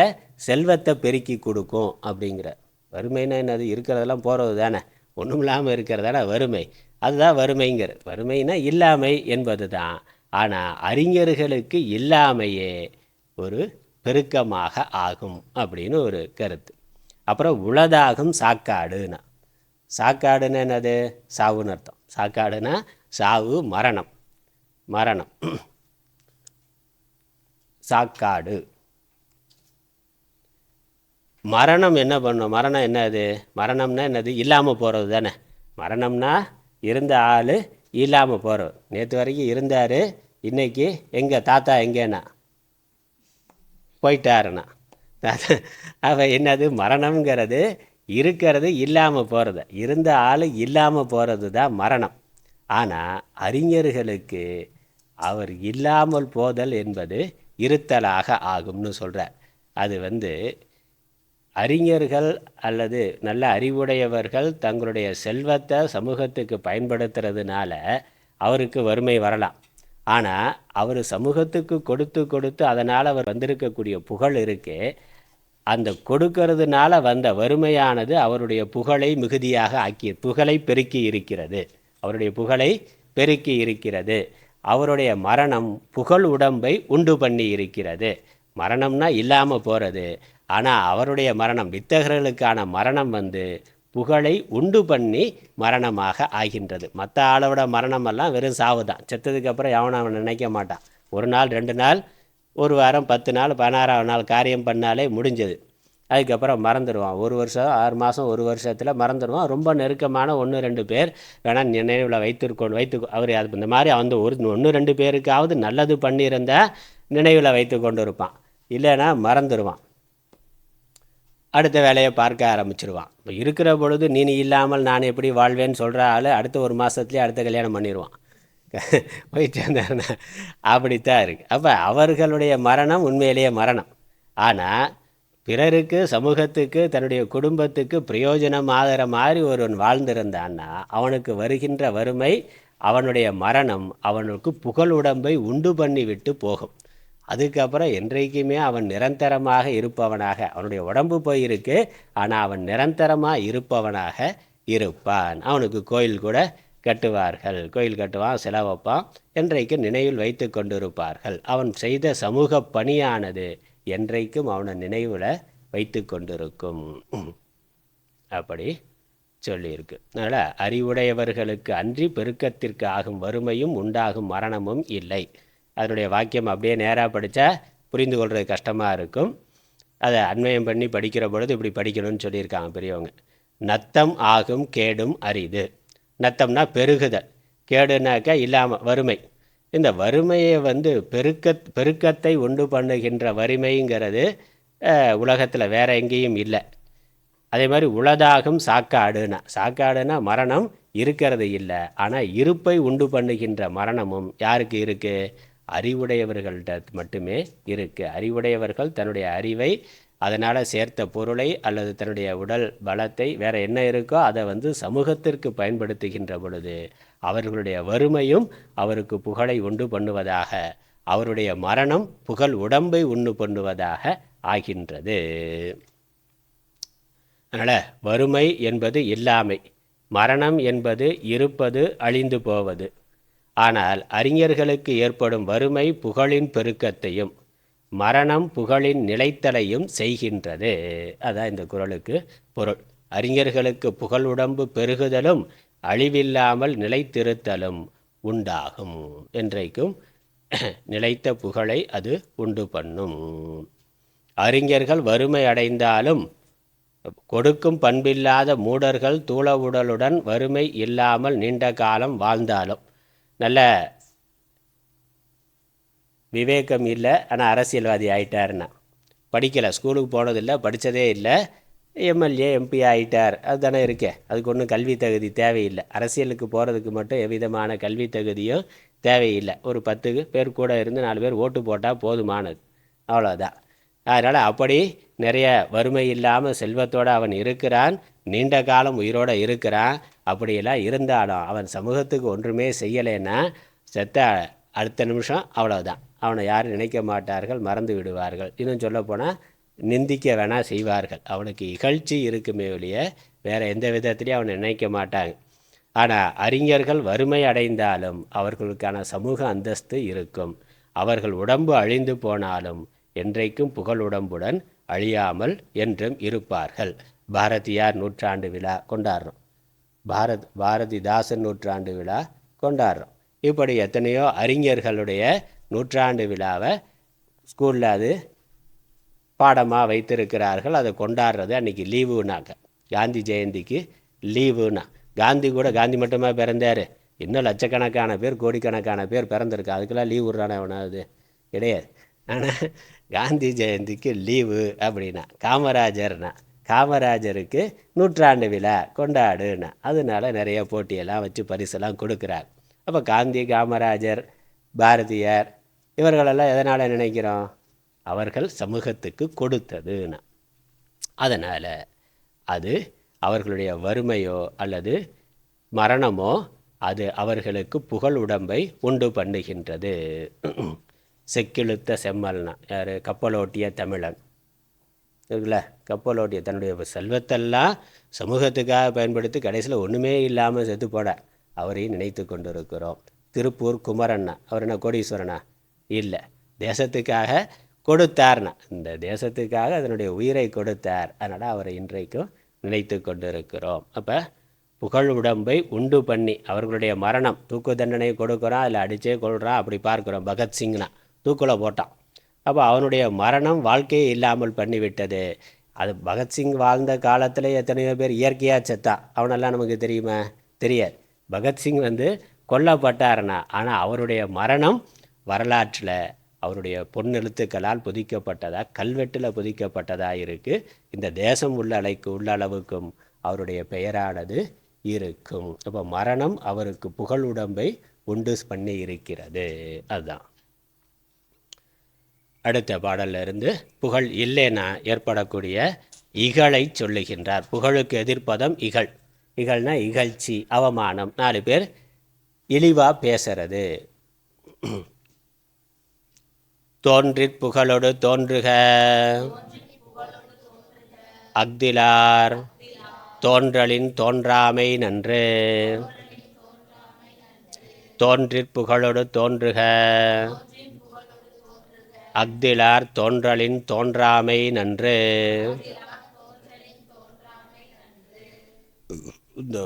செல்வத்தை பெருக்கி கொடுக்கும் அப்படிங்கிற. வறுமைன்னா என்னது, இருக்கிறதெல்லாம் போகிறது தானே, ஒன்றும் இல்லாமல் இருக்கிறதான வறுமை, அதுதான் வறுமைங்கிறது. வறுமைனா இல்லாமை என்பது தான். ஆனால் அறிஞர்களுக்கு இல்லாமையே ஒரு பெருக்கமாக ஆகும் அப்படின்னு ஒரு கருத்து. அப்புறம் உளதாகும் சாக்காடுனா, சாக்காடுன்னு என்னது, சாவுன்னு அர்த்தம். சாக்காடுனா சாவு, மரணம், மரணம், சாக்காடு. மரணம் என்ன பண்ணும், மரணம் என்னது, மரணம்னா என்னது, இல்லாமல் போகிறது தானே. மரணம்னா இருந்த ஆள் இல்லாமல் போகிறவர். நேற்று வரைக்கும் இருந்தார், இன்றைக்கி எங்கள் தாத்தா எங்கேண்ணா போயிட்டாருண்ணா. அவன் என்னது, மரணம்ங்கிறது இருக்கிறது இல்லாமல் போகிறது, இருந்த ஆள் இல்லாமல் போகிறது தான் மரணம். ஆனால் அறிஞர்களுக்கு அவர் இல்லாமல் போதல் என்பது இருத்தலாக ஆகும்னு சொல்கிறார். அது வந்து அறிஞர்கள் அல்லது நல்ல அறிவுடையவர்கள் தங்களுடைய செல்வத்தை சமூகத்துக்கு பயன்படுத்துறதுனால அவருக்கு வறுமை வரலாம். ஆனால் அவர் சமூகத்துக்கு கொடுத்து கொடுத்து அதனால் அவர் வந்திருக்கக்கூடிய புகழ் இருக்கே, அந்த கொடுக்கறதுனால வந்த வறுமையானது அவருடைய புகழை மிகுதியாக ஆக்கி, புகழை பெருக்கி இருக்கிறது, அவருடைய புகழை பெருக்கி இருக்கிறது. அவருடைய மரணம் புகழ் உடம்பை உண்டு பண்ணி இருக்கிறது. மரணம்னா இல்லாமல் போகிறது, ஆனால் அவருடைய மரணம், வித்தகர்களுக்கான மரணம் வந்து புகழை உண்டு பண்ணி மரணமாக ஆகின்றது. மற்ற ஆளோட மரணமெல்லாம் வெறும் சாவு தான். செத்ததுக்கப்புறம் அவன் நினைக்க மாட்டான். ஒரு நாள், 2 நாள், ஒரு வாரம், 10 நாள், 16ஆவது நாள் காரியம் பண்ணாலே முடிஞ்சது. அதுக்கப்புறம் மறந்துடுவான். 1 வருஷம், 6 மாதம், 1 வருஷத்தில் மறந்துடுவான். ரொம்ப நெருக்கமான 1-2 பேர் வேணால் நினைவில் வைத்து அவர் அது இந்த மாதிரி அந்த 1-2 பேருக்காவது நல்லது பண்ணியிருந்தால் நினைவில் வைத்து கொண்டு இருப்பான், இல்லைன்னா மறந்துடுவான், அடுத்த வேலையை பார்க்க ஆரம்பிச்சிருவான். இப்போ இருக்கிற பொழுது நீ இல்லாமல் நான் எப்படி வாழ்வேன்னு சொல்கிற ஆள் அடுத்த 1 மாதத்துலேயே அடுத்த கல்யாணம் பண்ணிடுவான். போயிட்டு வந்தாருன்னா அப்படித்தான் இருக்குது. அப்போ அவர்களுடைய மரணம் உண்மையிலேயே மரணம். ஆனால் பிறருக்கு, சமூகத்துக்கு, தன்னுடைய குடும்பத்துக்கு பிரயோஜனம் ஆகிற மாதிரி ஒருவன் வாழ்ந்திருந்தான்னா அவனுக்கு வருகின்ற வறுமை, அவனுடைய மரணம் அவனுக்கு புகழ் உடம்பை உண்டு பண்ணி விட்டு போகும். அதுக்கப்புறம் என்றைக்குமே அவன் நிரந்தரமாக இருப்பவனாக, அவனுடைய உடம்பு போயிருக்கு, ஆனால் அவன் நிரந்தரமாக இருப்பவனாக இருப்பான். அவனுக்கு கோயில் கூட கட்டுவார்கள், கோயில் கட்டுவான், செலவு வைப்பான், என்றைக்கு நினைவில் வைத்து கொண்டிருப்பார்கள். அவன் செய்த சமூக பணியானது என்றைக்கும் அவனை நினைவில் வைத்து கொண்டிருக்கும். அப்படி சொல்லியிருக்கு. அதனால் அறிவுடையவர்களுக்கு அன்றி பெருக்கத்திற்கு ஆகும் வறுமையும் உண்டாகும் மரணமும் இல்லை. அதனுடைய வாக்கியம் அப்படியே நேராக படித்தா புரிந்து கொள்வது கஷ்டமாக இருக்கும். அதை அன்வயம் பண்ணி படிக்கிற பொழுது இப்படி படிக்கணும்னு சொல்லியிருக்காங்க பெரியவங்க. நத்தம் ஆகும் கேடும் அரிது. நத்தம்னா பெருகுதல், கேடுனாக்கா இல்லாமல் வறுமை. இந்த வறுமையை வந்து பெருக்கத்தை உண்டு பண்ணுகின்ற வறுமைங்கிறது உலகத்தில் வேற எங்கேயும் இல்லை. அதே மாதிரி உளதாகும் சாக்காடுனா, சாக்காடுனா மரணம் இருக்கிறது இல்லை, ஆனால் இருப்பை உண்டு பண்ணுகின்ற மரணமும் யாருக்கு இருக்குது, அறிவுடையவர்கள்ட்ட மட்டுமே இருக்குது. அறிவுடையவர்கள் தன்னுடைய அறிவை அதனால் சேர்த்த பொருளை அல்லது தன்னுடைய உடல் பலத்தை வேறு என்ன இருக்கோ அதை சமூகத்திற்கு பயன்படுத்துகின்ற பொழுது அவர்களுடைய வறுமையும் அவருக்கு புகழை உண்டு பண்ணுவதாக, அவருடைய மரணம் புகழ் உடம்பை உண்டு பண்ணுவதாக ஆகின்றது. அதனால் வறுமை என்பது இல்லாமை, மரணம் என்பது இருப்பது, அழிந்து போவது. ஆனால் அறிஞர்களுக்கு ஏற்படும் வறுமை புகழின் பெருக்கத்தையும் மரணம் புகழின் நிலைத்தலையும் செய்கின்றது. அதான் இந்த குறளுக்கு பொருள். அறிஞர்களுக்கு புகழ் உடம்பு பெருகுதலும் அழிவில்லாமல் நிலைத்திருத்தலும் உண்டாகும். என்றைக்கும் நிலைத்த புகழை அது உண்டு பண்ணும். அறிஞர்கள் வறுமை அடைந்தாலும் கொடுக்கும் பண்பில்லாத மூடர்கள் தூள உடலுடன் வறுமை இல்லாமல் நீண்ட காலம் வாழ்ந்தாலும், நல்ல விவேகம் இல்லை ஆனால் அரசியல்வாதி ஆகிட்டாருன்னா, படிக்கலை, ஸ்கூலுக்கு போனதில்லை, படித்ததே இல்லை, எம்எல்ஏ எம்பி ஆகிட்டார், அதுதானே இருக்கே, அதுக்கு ஒன்றும் கல்வி தகுதி தேவையில்லை. அரசியலுக்கு போகிறதுக்கு மட்டும் எவ்விதமான கல்வி தகுதியும் தேவையில்லை. ஒரு 10 பேர் கூட இருந்து 4 பேர் ஓட்டு போட்டால் போதுமானது, அவ்வளோதான். அதனால் அப்படி நிறைய வறுமை இல்லாமல் செல்வத்தோடு அவன் இருக்கிறான், நீண்ட காலம் உயிரோடு இருக்கிறான். அப்படியெல்லாம் இருந்தாலும் அவன் சமூகத்துக்கு ஒன்றுமே செய்யலைன்னா செத்த அடுத்த நிமிஷம் அவ்வளோதான், அவனை யாரும் நினைக்க மாட்டார்கள், மறந்து விடுவார்கள். இன்னும் சொல்லப்போனால் நிந்திக்க வேணால் செய்வார்கள். அவனுக்கு இகழ்ச்சி இருக்குமே ஒழிய வேறு எந்த விதத்துலேயும் அவனை நினைக்க மாட்டாங்க. ஆனால் அறிஞர்கள் வறுமை அடைந்தாலும் அவர்களுக்கான சமூக அந்தஸ்து இருக்கும். அவர்கள் உடம்பு அழிந்து போனாலும் என்றைக்கும் புகழ் உடம்புடன் அழியாமல் என்றும் இருப்பார்கள். பாரதியார் நூற்றாண்டு விழா கொண்டாடுறோம், பாரதிதாசன் நூற்றாண்டு விழா கொண்டாடுறோம். இப்படி எத்தனையோ அறிஞர்களுடைய நூற்றாண்டு விழாவை ஸ்கூலில் அது பாடமாக வைத்திருக்கிறார்கள். அதை கொண்டாடுறது அன்றைக்கி லீவுனாங்க. காந்தி ஜெயந்திக்கு லீவுனா, காந்தி மட்டுமா பிறந்தார், இன்னும் லட்சக்கணக்கான பேர் கோடிக்கணக்கான பேர் பிறந்திருக்கு, அதுக்கெல்லாம் லீவு விட்றானே அவனாவது கிடையாது. ஆனால் காந்தி ஜெயந்திக்கு லீவு அப்படின்னா, காமராஜருக்கு நூற்றாண்டு விழா கொண்டாடுனா, அதனால நிறைய போட்டியெல்லாம் வச்சு பரிசெல்லாம் கொடுக்குறாங்க. அப்போ காந்தி, காமராஜர், பாரதியார் இவர்களெல்லாம் எதனால் நினைக்கிறோம்? அவர்கள் சமூகத்துக்கு கொடுத்ததுன்னா. அதனால் அது அவர்களுடைய வறுமையோ அல்லது மரணமோ அது அவர்களுக்கு புகழ் உடம்பை உண்டு பண்ணுகின்றது. செக்கிழுத்த செம்மல்னா யார்? கப்பலோட்டிய தமிழன் இருக்குல்ல, கப்பலோட்டிய தன்னுடைய செல்வத்தெல்லாம் சமூகத்துக்காக பயன்படுத்தி கடைசியில் ஒன்றுமே இல்லாமல் செத்து போனார். அவரையும் நினைத்து கொண்டு இருக்கிறோம். திருப்பூர் குமரண்ணா, அவர் என்ன கோடீஸ்வரனா? இல்லை, தேசத்துக்காக கொடுத்தார்னா, இந்த தேசத்துக்காக அதனுடைய உயிரை கொடுத்தார். அதனால் அவரை இன்றைக்கும் நினைத்து கொண்டு இருக்கிறோம். அப்போ புகழ் உடம்பை உண்டு பண்ணி அவர்களுடைய மரணம், தூக்கு தண்டனை கொடுக்குறான், அதில் அடித்தே கொள்கிறான், அப்படி பார்க்குறோம். பகத்சிங்னா தூக்கில் போட்டான். அப்போ அவனுடைய மரணம் வாழ்க்கையை இல்லாமல் பண்ணிவிட்டது. அது பகத்சிங் வாழ்ந்த காலத்தில் எத்தனையோ பேர் இயற்கையாக செத்தான், அவனெல்லாம் நமக்கு தெரியுமா? தெரியாது. பகத்சிங் கொல்லப்பட்டார்னா, ஆனால் அவருடைய மரணம் வரலாற்றில் அவருடைய பொன்னெழுத்துக்களால் புதிக்கப்பட்டதா, கல்வெட்டில் புதிக்கப்பட்டதா இருக்குது. இந்த தேசம் உள்ள அளவுக்கும் அவருடைய பெயரானது இருக்கும். அப்போ மரணம் அவருக்கு புகழ் உடம்பை உண்டு பண்ணி இருக்கிறது. அதுதான் அடுத்த பாடல்ல இருந்து புகழ் இல்லைன்னா ஏற்படக்கூடிய இகழை சொல்லுகின்றார். புகழுக்கு எதிர்ப்பதம் இகழ். இகழ்னா இகழ்ச்சி, அவமானம், 4 பேர் இழிவா பேசுறது. தோன்றிற் புகழோடு தோன்றுக அஃதிலார் தோன்றலின் தோன்றாமை நன்று. தோன்றிற் புகழோடு தோன்றுக அஃதிலார் தோன்றலின் தோன்றாமை நன்று. இந்த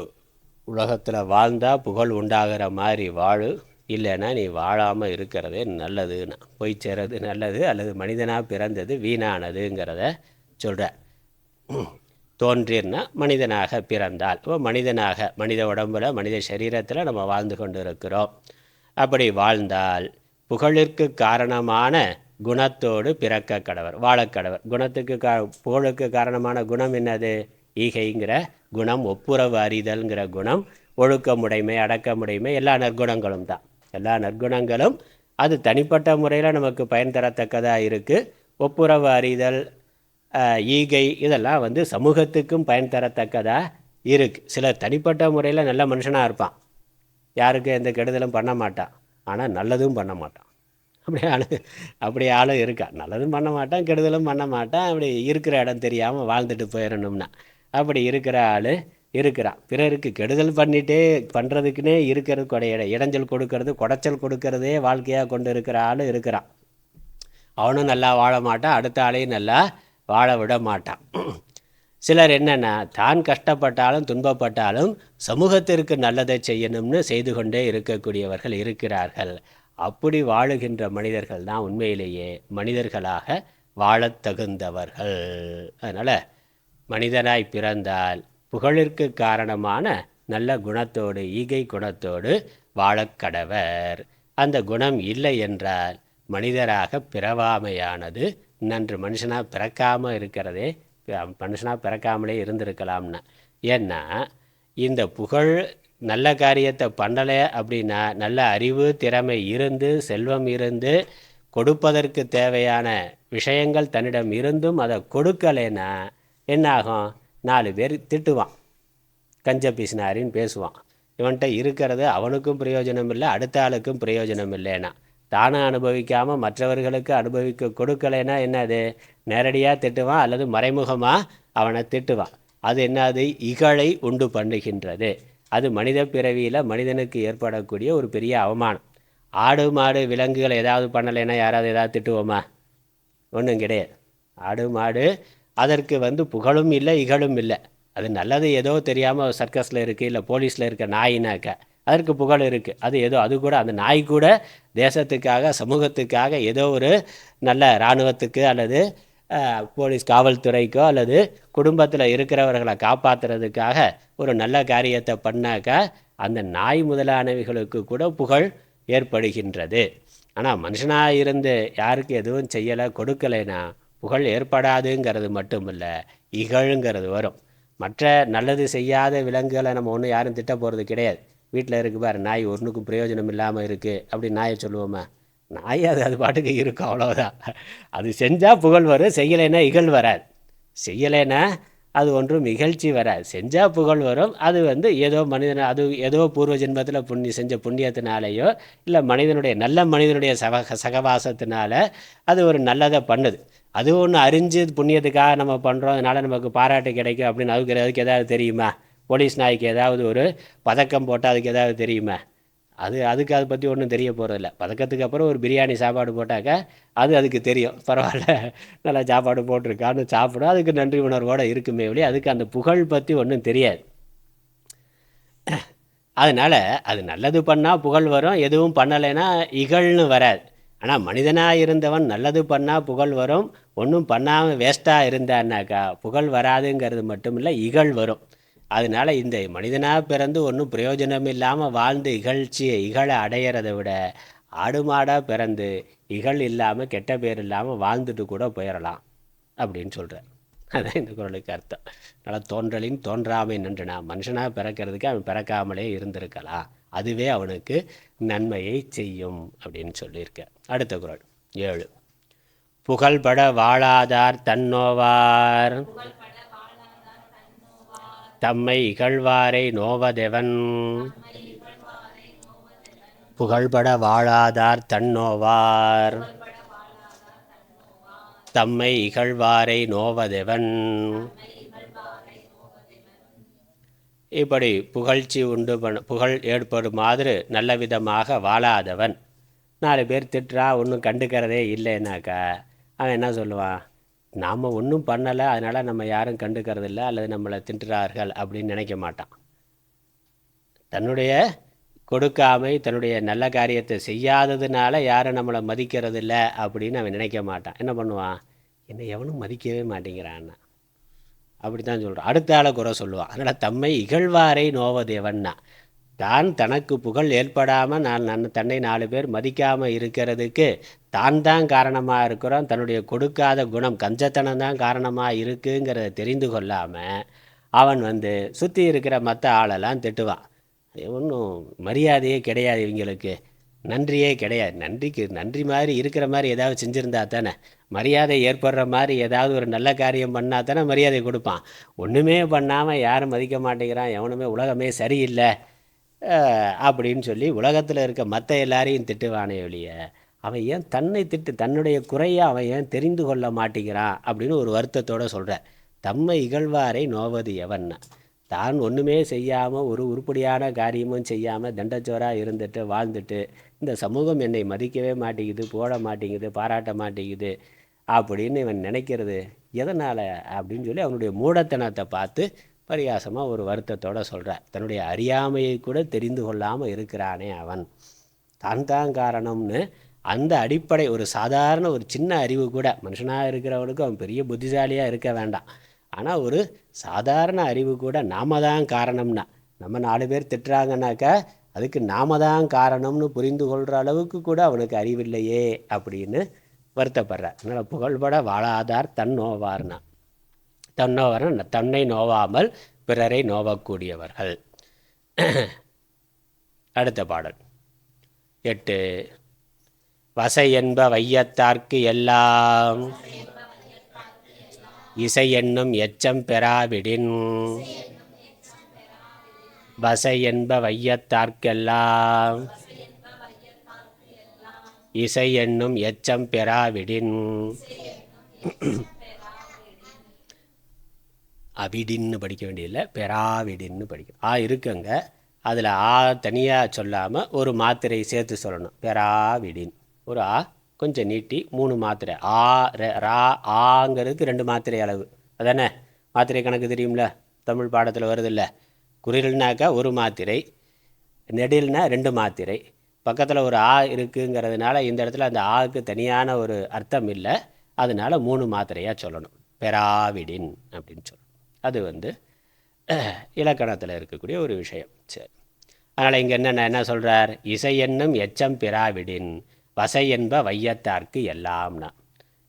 உலகத்தில் வாழ்ந்தால் புகழ் உண்டாகிற மாதிரி வாழு, இல்லைன்னா நீ வாழாமல் இருக்கிறதே நல்லதுன்னா, போய் சேரது நல்லது, அல்லது மனிதனாக பிறந்தது வீணானதுங்கிறத சொல்கிற. தோன்றினா மனிதனாக பிறந்தால், இப்போ மனிதனாக மனித உடம்பில் மனித சரீரத்தில் நம்ம வாழ்ந்து கொண்டு இருக்கிறோம். அப்படி வாழ்ந்தால் புகழிற்கு காரணமான குணத்தோடு பிறக்க கடவர், வாழக்கடவர். குணத்துக்கு புகழுக்கு காரணமான குணம் என்னது? ஈகைங்கிற குணம், ஒப்புரவு அறிதல்ங்கிற குணம், ஒழுக்கமுடைமை, அடக்கமுடைமை, எல்லா நற்குணங்களும் தான். எல்லா நற்குணங்களும் அது தனிப்பட்ட முறையில் நமக்கு பயன் தரத்தக்கதாக இருக்குது. ஒப்புரவு அறிதல், ஈகை இதெல்லாம் வந்து சமூகத்துக்கும் பயன் தரத்தக்கதாக இருக்குது. சிலர் தனிப்பட்ட முறையில் நல்ல மனுஷனாக இருப்பான், யாருக்கும் எந்த கெடுதலும் பண்ண மாட்டான், ஆனால் நல்லதும் பண்ண மாட்டான். அப்படி ஆளும் இருக்கா, நல்லதும் பண்ண மாட்டான் கெடுதலும் பண்ண மாட்டான், அப்படி இருக்கிற இடம் தெரியாமல் வாழ்ந்துட்டு போயிடணும்னா அப்படி இருக்கிற ஆள் இருக்கிறான். பிறருக்கு கெடுதல் பண்ணுறதுக்குன்னே இருக்கிறது இடைஞ்சல் கொடுக்கறது குடைச்சல் கொடுக்கறதே வாழ்க்கையாக கொண்டு இருக்கிற ஆள் இருக்கிறான். அவனும் நல்லா வாழ மாட்டான், அடுத்த ஆளையும் நல்லா வாழ விட மாட்டான். சிலர் என்னென்னா தான் கஷ்டப்பட்டாலும் துன்பப்பட்டாலும் சமூகத்திற்கு நல்லதை செய்யணும்னு செய்து கொண்டே இருக்கக்கூடியவர்கள் இருக்கிறார்கள். அப்படி வாழுகின்ற மனிதர்கள் தான் உண்மையிலேயே மனிதர்களாக வாழத் தகுந்தவர்கள். அதனால் மனிதனாய் பிறந்தால் புகழிற்கு காரணமான நல்ல குணத்தோடு ஈகை குணத்தோடு வாழக்கடவர். அந்த குணம் இல்லை என்றால் மனிதராக பிறவாமையானது நன்று. மனுஷனாக பிறக்காமல் இருக்கிறதே, மனுஷனாக பிறக்காமலே இருந்திருக்கலாம்னா. ஏன்னா இந்த புகழ் நல்ல காரியத்தை பண்ணலை அப்படின்னா, நல்ல அறிவு திறமை இருந்து செல்வம் இருந்து கொடுப்பதற்கு தேவையான விஷயங்கள் தன்னிடம் இருந்தும் அதை கொடுக்கலைன்னா என்னாகும்? 4 பேர் திட்டுவான், கஞ்ச பீசினாரின்னு பேசுவான். இவன்கிட்ட இருக்கிறது அவனுக்கும் பிரயோஜனம் இல்லை, அடுத்த ஆளுக்கும் பிரயோஜனம் இல்லைன்னா. தானும் அனுபவிக்காமல் மற்றவர்களுக்கு அனுபவிக்க கொடுக்கலைன்னா என்னது? நேரடியாக திட்டுவான் அல்லது மறைமுகமாக அவனை திட்டுவான். அது என்னது? இகழை உண்டு பண்ணுகின்றது. அது மனித பிறவியில் மனிதனுக்கு ஏற்படக்கூடிய ஒரு பெரிய அவமானம். ஆடு மாடு விலங்குகள் ஏதாவது பண்ணலைன்னா யாராவது ஏதாவது திட்டுவோமா? ஒன்றும் கிடையாது. ஆடு மாடு அதற்கு புகழும் இல்லை இகழும் இல்லை. அது நல்லது ஏதோ தெரியாமல் சர்க்கஸில் இருக்குது, இல்லை போலீஸில் இருக்க நாயினாக்க அதற்கு புகழ் இருக்குது. அது ஏதோ அது கூட அந்த நாய் கூட தேசத்துக்காக சமூகத்துக்காக ஏதோ ஒரு நல்ல இராணுவத்துக்கு அல்லது போலீஸ் காவல்துறைக்கோ அல்லது குடும்பத்தில் இருக்கிறவர்களை காப்பாற்றுறதுக்காக ஒரு நல்ல காரியத்தை பண்ணாக்கா அந்த நாய் முதலானவைகளுக்கு கூட புகழ் ஏற்படுகின்றது. ஆனால் மனுஷனாக இருந்து யாருக்கு எதுவும் செய்யலை கொடுக்கலைன்னா புகழ் ஏற்படாதுங்கிறது மட்டும் இல்லை, இகழுங்கிறது வரும். மற்ற நல்லது செய்யாத விலங்குகளை நம்ம ஒன்றும் யாரும் திட்ட போகிறது கிடையாது. வீட்டில் இருக்கு பாரு நாய், ஒன்றுக்கும் பிரயோஜனம் இல்லாமல் இருக்குது அப்படி நாயை சொல்லுவோமா? நாய் அது பாட்டுக்கு இருக்கும், அவ்வளோதான். அது செஞ்சால் புகழ் வரும், செய்யலைன்னா இகழ் வராது. செய்யலைன்னா அது ஒன்றும் இகழ்ச்சி வராது, செஞ்சால் புகழ் வரும். அது ஏதோ மனிதன் அது ஏதோ பூர்வ ஜென்மத்தில் செஞ்ச புண்ணியத்தினாலேயோ இல்லை நல்ல மனிதனுடைய சகவாசத்தினால அது ஒரு நல்லதை பண்ணுது. அது ஒன்று அறிஞ்சு புண்ணியத்துக்காக நம்ம பண்ணுறோம், அதனால் நமக்கு பாராட்டு கிடைக்கும் அப்படின்னு அதுக்கு ஏதாவது தெரியுமா? போலீஸ் நாய்க்கு ஏதாவது ஒரு பதக்கம் போட்டால் அதுக்கு ஏதாவது தெரியுமா? அதுக்கு அதை பற்றி ஒன்றும் தெரிய போகிறதில்ல. பதக்கத்துக்கு அப்புறம் ஒரு பிரியாணி சாப்பாடு போட்டாக்கா அதுக்கு தெரியும், பரவாயில்ல நல்லா சாப்பாடு போட்டிருக்கான்னு சாப்பிடும், அதுக்கு நன்றி உணர்வோடு இருக்குமே ஒழிய அதுக்கு அந்த புகழ் பற்றி ஒன்றும் தெரியாது. அதனால் அது நல்லது பண்ணால் புகழ் வரும், எதுவும் பண்ணலைன்னா இகழ்னு வராது. ஆனால் மனிதனாக இருந்தவன் நல்லது பண்ணால் புகழ் வரும், ஒன்றும் பண்ணாமல் வேஸ்ட்டாக இருந்தான்னாக்கா புகழ் வராதுங்கிறது மட்டும் இல்லை, இகழ் வரும். அதனால் இந்த மனிதனாக பிறந்து ஒன்றும் பிரயோஜனம் இல்லாமல் வாழ்ந்து இகழை அடையிறதை விட ஆடு மாடாக பிறந்து இகழ் இல்லாமல் கெட்ட பேர் இல்லாமல் வாழ்ந்துட்டு கூட போயிடலாம் அப்படின்னு சொல்கிறார். அதான் இந்த குறளுக்கு அர்த்தம். அதனால் தோன்றலின் தோன்றாமை நன்றுனா, மனுஷனாக பிறக்கிறதுக்கு அவன் பிறக்காமலே இருந்திருக்கலாம், அதுவே அவனுக்கு நன்மையை செய்யும் அப்படின்னு சொல்லியிருக்க. அடுத்த குறள் 7. புகழ்பட வாழாதார் தன்னோவார் தம்மை இகழ்வாரை நோவதெவன். புகழ்பட வாழாதார் தன்னோவார் தம்மை இகழ்வாரை நோவதெவன். இப்படி புகழ் ஏற்படும் மாதிரி நல்ல விதமாக வாழாதவன் 4 பேர் திட்டுறா ஒன்றும் கண்டுக்கிறதே இல்லைன்னாக்கா அவன் என்ன சொல்லுவான்? நாம் ஒன்றும் பண்ணலை, அதனால் நம்ம யாரும் கண்டுக்கிறதில்ல அல்லது நம்மளை திட்டுறார்கள் அப்படின்னு நினைக்க மாட்டான். தன்னுடைய கொடுக்காமை தன்னுடைய நல்ல காரியத்தை செய்யாததுனால யாரும் நம்மளை மதிக்கிறதில்ல அப்படின்னு அவன் நினைக்க மாட்டான். என்ன பண்ணுவான்? என்னை எவனும் மதிக்கவே மாட்டேங்கிறான்னா அப்படி தான் சொல்கிறான். அடுத்த ஆளை குறை சொல்லுவான். அதனால் தம்மை இகழ்வாரை நோவதேவன்னா, தான் தனக்கு புகழ் ஏற்படாமல் தன்னை 4 பேர் மதிக்காமல் இருக்கிறதுக்கு தான் காரணமாக இருக்கிறோம். தன்னுடைய கொடுக்காத குணம் கஞ்சத்தனம் தான் காரணமாக இருக்குங்கிறத தெரிந்து கொள்ளாமல் அவன் சுற்றி இருக்கிற மற்ற ஆளெல்லாம் திட்டுவான். ஒன்றும் மரியாதையே கிடையாது இவங்களுக்கு, நன்றியே கிடையாது. நன்றி மாதிரி இருக்கிற மாதிரி ஏதாவது செஞ்சுருந்தா தானே, மரியாதை ஏற்படுற மாதிரி ஏதாவது ஒரு நல்ல காரியம் பண்ணால் தானே மரியாதை கொடுப்பான். ஒன்றுமே பண்ணாமல் யாரும் மதிக்க மாட்டேங்கிறான், எவனுமே உலகமே சரியில்லை அப்படின்னு சொல்லி உலகத்தில் இருக்க மற்ற எல்லாரையும் திட்டுவானே ஒழிய, அவன் ஏன் தன்னை தன்னுடைய குறையை அவன் ஏன் தெரிந்து கொள்ள மாட்டேங்கிறான் அப்படின்னு ஒரு வருத்தத்தோடு சொல்கிற. தம்மை இகழ்வாரை நோவது எவன்னா, தான் ஒன்றுமே செய்யாமல் ஒரு உருப்படியான காரியமும் செய்யாமல் தண்டச்சோராக இருந்துட்டு வாழ்ந்துட்டு இந்த சமூகம் என்னை மதிக்கவே மாட்டேங்குது, போட மாட்டேங்குது, பாராட்ட மாட்டேங்குது அப்படின்னு இவன் நினைக்கிறது எதனால் அப்படின்னு சொல்லி அவனுடைய மூடத்தனத்தை பார்த்து பரியாசமாக ஒரு வருத்தத்தோடு சொல்கிறார். தன்னுடைய அறியாமையை கூட தெரிந்து கொள்ளாமல் இருக்கிறானே அவன், தான் காரணம்னு அந்த அடிப்படை ஒரு சாதாரண ஒரு சின்ன அறிவு கூட, மனுஷனாக இருக்கிறவனுக்கு அவன் பெரிய புத்திசாலியாக இருக்க வேண்டாம், ஆனால் ஒரு சாதாரண அறிவு கூட நாம தான் காரணம்னா, நம்ம 4 பேர் திட்டுறாங்கனாக்கா அதுக்கு நாம தான் காரணம்னு புரிந்து கொள்கிற அளவுக்கு கூட அவனுக்கு அறிவில்லையே அப்படின்னு வருத்தப்படுறார். அதனால் புகழ்பட வாழாதார் தன் நோவார்னா, தன்னோவரன் தன்னை நோவாமல் பிறரை நோவக்கூடியவர்கள். அடுத்த பாடல் 8. வசை என்ப வையத்தார்க்கு எல்லாம் இசை என்னும் எச்சம் பெறாவிடின். வசை என்ப வையத்தார்க்கெல்லாம் இசை என்னும் எச்சம் பெறாவிடின். அவிடின்னு படிக்க வேண்டியதில்லை, பெறாவிடின்னு படிக்கணும். இருக்குங்க, அதில் தனியாக சொல்லாமல் ஒரு மாத்திரை சேர்த்து சொல்லணும். பெறாவிடின் ஒரு கொஞ்சம் நீட்டி 3 மாத்திரை. ரா ஆங்கிறதுக்கு 2 மாத்திரை அளவு, அதானே மாத்திரை கணக்கு தெரியும்ல, தமிழ் பாடத்தில் வருதில்ல. குறில்னாக்கா 1 மாத்திரை, நெடில்னா 2 மாத்திரை, பக்கத்தில் ஒரு இருக்குங்கிறதுனால இந்த இடத்துல அந்த ஆவுக்கு தனியான ஒரு அர்த்தம் இல்லை, அதனால் 3 மாத்திரையாக சொல்லணும். பெறாவிடின் அப்படின்னு சொல்லணும். அது இலக்கணத்தில் இருக்கக்கூடிய ஒரு விஷயம். சரி, அதனால் இங்கே என்ன சொல்கிறார்? இசை என்னும் எச்சம் பெறாவிடின் வசை என்ப வையத்தார்க்கு எல்லாம்னா.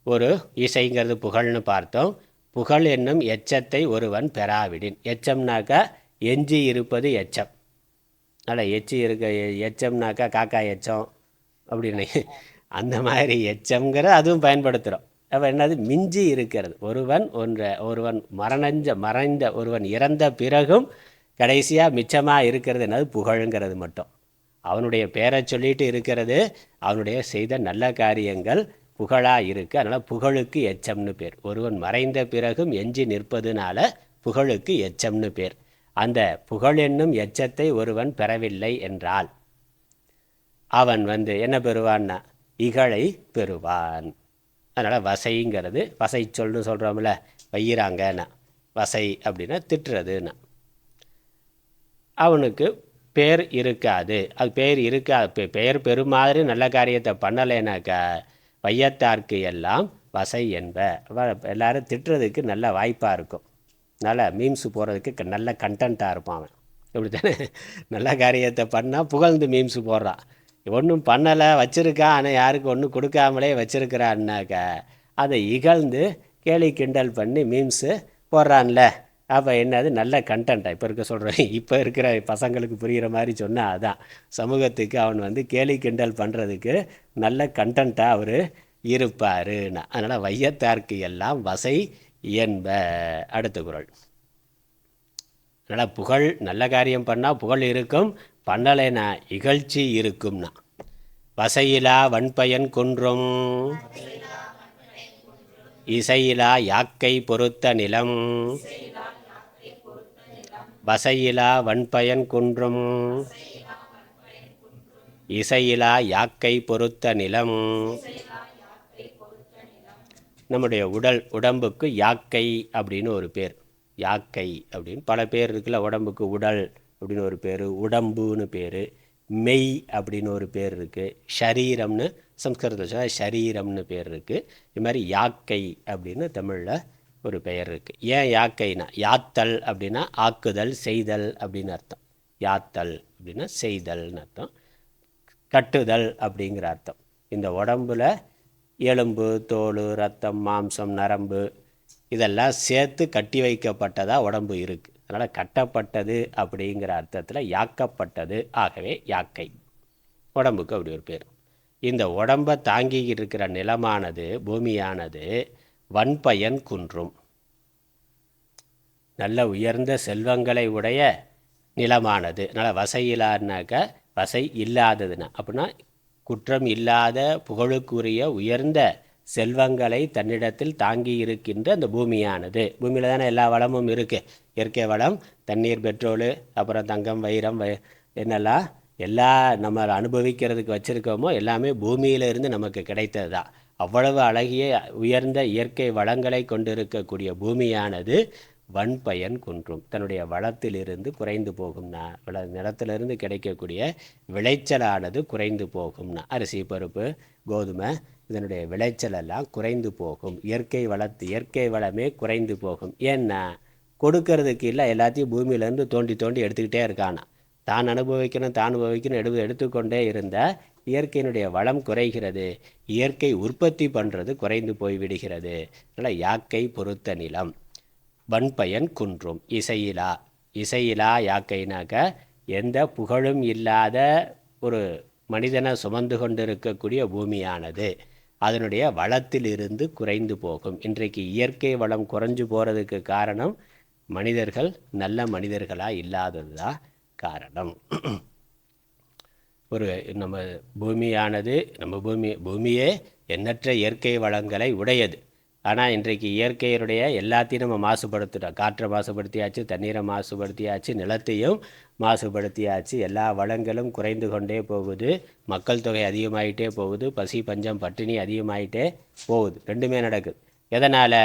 ஒரு இசைங்கிறது புகழ்னு பார்த்தோம். புகழ் என்னும் எச்சத்தை ஒருவன் பெறாவிடின். எச்சம்னாக்கா எஞ்சி இருப்பது எச்சம். அதனால் எச்சம்னாக்கா காக்கா எச்சம் அப்படின்னு அந்த மாதிரி எச்சம்ங்கிற அதுவும் பயன்படுத்துகிறோம். அப்போ என்னது? மிஞ்சி இருக்கிறது. ஒருவன் மறைந்த ஒருவன் இறந்த பிறகும் கடைசியாக மிச்சமாக இருக்கிறது என்னது? புகழுங்கிறது மட்டும். அவனுடைய பேரை சொல்லிட்டு இருக்கிறது அவனுடைய செய்த நல்ல காரியங்கள் புகழாக இருக்குது. அதனால் புகழுக்கு எச்சம்னு பேர். ஒருவன் மறைந்த பிறகும் எஞ்சி நிற்பதுனால புகழுக்கு எச்சம்னு பேர். அந்த புகழ் என்னும் எச்சத்தை ஒருவன் பெறவில்லை என்றால் அவன் என்ன பெறுவான்னா இகழை பெறுவான். அதனால் வசைங்கிறது வசை சொல்னு சொல்கிறோம்ல, வையிறாங்கன்னா வசை அப்படின்னா திட்டுறதுன்னா. அவனுக்கு பேர் இருக்காது. அது பெயர் பெறும் மாதிரி நல்ல காரியத்தை பண்ணலைனாக்கா வையத்தார்க்கு எல்லாம் வசை என்ப. எல்லாரும் திட்டுறதுக்கு நல்ல வாய்ப்பாக இருக்கும், நல்ல மீம்ஸு போடுறதுக்கு நல்ல கண்டென்ட்டாக இருப்பான் அவன். இப்படி தானே நல்ல காரியத்தை பண்ணால் புகழ்ந்து மீம்ஸு போடுறான். ஒன்றும் பண்ணலை வச்சுருக்கான், ஆனால் யாருக்கு ஒன்றும் கொடுக்காமலே வச்சுருக்கிறான்னாக்கா அதை இகழ்ந்து கேலி கிண்டல் பண்ணி மீம்ஸு போடுறான்ல. அப்போ என்னது? நல்ல கண்டென்ட்டாக இப்போ சொல்கிறேன். இப்போ இருக்கிற பசங்களுக்கு புரிகிற மாதிரி சொன்னால் அதான் சமூகத்துக்கு அவன் கேலி கிண்டல் பண்ணுறதுக்கு நல்ல கண்டென்ட்டாக அவர் இருப்பாருன்னா. அதனால் வையத்தார்க்கு எல்லாம் வசை என்ப. அடுத்த குறள். அதனால் புகழ் நல்ல காரியம் பண்ணால் புகழ் இருக்கும், பண்ணலைன்னா இகழ்ச்சி இருக்கும்னா. வசையிலா வன்பயன் குன்றும் இசையிலா யாக்கை பொறுத்த நிலம். வசையிலா வன்பயன் குன்றும் இசையிலா யாக்கை பொறுத்த நிலம். நம்முடைய உடம்புக்கு யாக்கை அப்படின்னு ஒரு பேர். யாக்கை அப்படின்னு பல பேர் இருக்குல்ல. உடம்புக்கு உடல் அப்படின்னு ஒரு பேர், உடம்புன்னு பேர், மெய் அப்படின்னு ஒரு பேர் இருக்குது, ஷரீரம்னு சம்ஸ்கிருதத்தில் சொன்னால் ஷரீரம்னு பேர் இருக்குது. இது மாதிரி யாக்கை அப்படின்னு தமிழில் ஒரு பெயர் இருக்குது. ஏன் யாக்கைனா யாத்தல் அப்படின்னா ஆக்குதல் செய்தல் அப்படின்னு அர்த்தம். யாத்தல் அப்படின்னா செய்தல்னு அர்த்தம். கட்டுதல் அப்படிங்கிற அர்த்தம். இந்த உடம்பில் எலும்பு, தோல், ரத்தம், மாம்சம், நரம்பு இதெல்லாம் சேர்த்து கட்டி வைக்கப்பட்டதாக உடம்பு இருக்குது. அதனால் கட்டப்பட்டது அப்படிங்கிற அர்த்தத்தில் யாக்கப்பட்டது. ஆகவே யாக்கை. உடம்புக்கு அப்படி ஒரு பேர். இந்த உடம்பை தாங்கி இருக்கிற நிலமானது, பூமியானது வன்பயன் குன்றும், நல்ல உயர்ந்த செல்வங்களை உடைய நிலமானது. அதனால் வசையிலான்னாக்க வசை இல்லாததுன்னா அப்படின்னா குற்றம் இல்லாத புகழுக்குரிய உயர்ந்த செல்வங்களை தன்னிடத்தில் தாங்கி இருக்கின்ற அந்த பூமியானது. பூமியில் தானே எல்லா வளமும் இருக்குது. இயற்கை வளம், தண்ணீர், பெட்ரோலு, அப்புறம் தங்கம், வைரம், என்னெல்லாம் எல்லா நம்ம அனுபவிக்கிறதுக்கு வச்சுருக்கோமோ எல்லாமே பூமியிலிருந்து நமக்கு கிடைத்தது தான். அவ்வளவு அழகிய உயர்ந்த இயற்கை வளங்களை கொண்டிருக்கக்கூடிய பூமியானது வன்பயன் குன்றும், தன்னுடைய வளத்திலிருந்து குறைந்து போகும்னா, நிலத்திலிருந்து கிடைக்கக்கூடிய விளைச்சலானது குறைந்து போகும்னா, அரிசி, பருப்பு, கோதுமை இதனுடைய விளைச்சலெல்லாம் குறைந்து போகும். இயற்கை வளமே குறைந்து போகும். ஏன்னா கொடுக்கறதுக்கு இல்லை, எல்லாத்தையும் பூமியிலேருந்து தோண்டி தோண்டி எடுத்துக்கிட்டே இருக்கானா. தான் அனுபவிக்கணும் எடுத்துக்கொண்டே இருந்தால் இயற்கையினுடைய வளம் குறைகிறது. இயற்கை உற்பத்தி பண்ணுறது குறைந்து போய் விடுகிறது. அதனால் யாக்கை பொறுத்த நிலம் வன்பயன் குன்றும். இசையிலா யாக்கைனாக்க எந்த புகழும் இல்லாத ஒரு மனிதனை சுமந்து கொண்டிருக்கக்கூடிய பூமியானது அதனுடைய வளத்திலிருந்து குறைந்து போகும். இன்றைக்கு இயற்கை வளம் குறைஞ்சு போகிறதுக்கு காரணம் மனிதர்கள் நல்ல மனிதர்களாக இல்லாதது தான் காரணம். நம்ம பூமியானது, பூமியே எண்ணற்ற இயற்கை வளங்களை உடையது. ஆனால் இன்றைக்கு இயற்கையினுடைய எல்லாத்தையும் நம்ம மாசுபடுத்துகிறோம். காற்றை மாசுபடுத்தியாச்சு, தண்ணீரை மாசுபடுத்தியாச்சு, நிலத்தையும் மாசுபடுத்தியாச்சு. எல்லா வளங்களும் குறைந்து கொண்டே போகுது. மக்கள் தொகை அதிகமாகிட்டே போகுது. பசி, பஞ்சம், பட்டினி அதிகமாகிட்டே போகுது. ரெண்டுமே நடக்குது. எதனால்?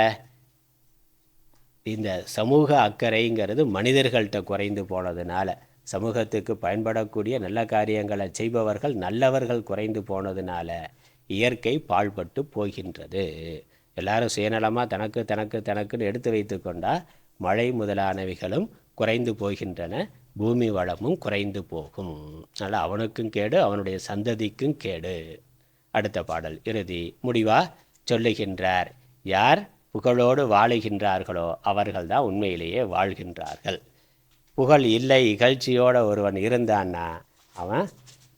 இந்த சமூக அக்கறைங்கிறது மனிதர்கள்ட்ட குறைந்து போனதுனால, சமூகத்துக்கு பயன்படக்கூடிய நல்ல காரியங்களை செய்பவர்கள் நல்லவர்கள் குறைந்து போனதுனால இயற்கை பாழ்பட்டு போகின்றது. எல்லாரும் சுயநலமாக தனக்குன்னு எடுத்து வைத்து கொண்டால் மழை முதலானவைகளும் குறைந்து போகின்றன, பூமி வளமும் குறைந்து போகும். அதனால் அவனுக்கும் கேடு, அவனுடைய சந்ததிக்கும் கேடு. அடுத்த பாடல் இறுதி முடிவாக சொல்லுகின்றார். யார் புகழோடு வாழுகின்றார்களோ அவர்கள் தான் உண்மையிலேயே வாழ்கின்றார்கள். புகழ் இல்லை, இகழ்ச்சியோடு ஒருவன் இருந்தான்னா அவன்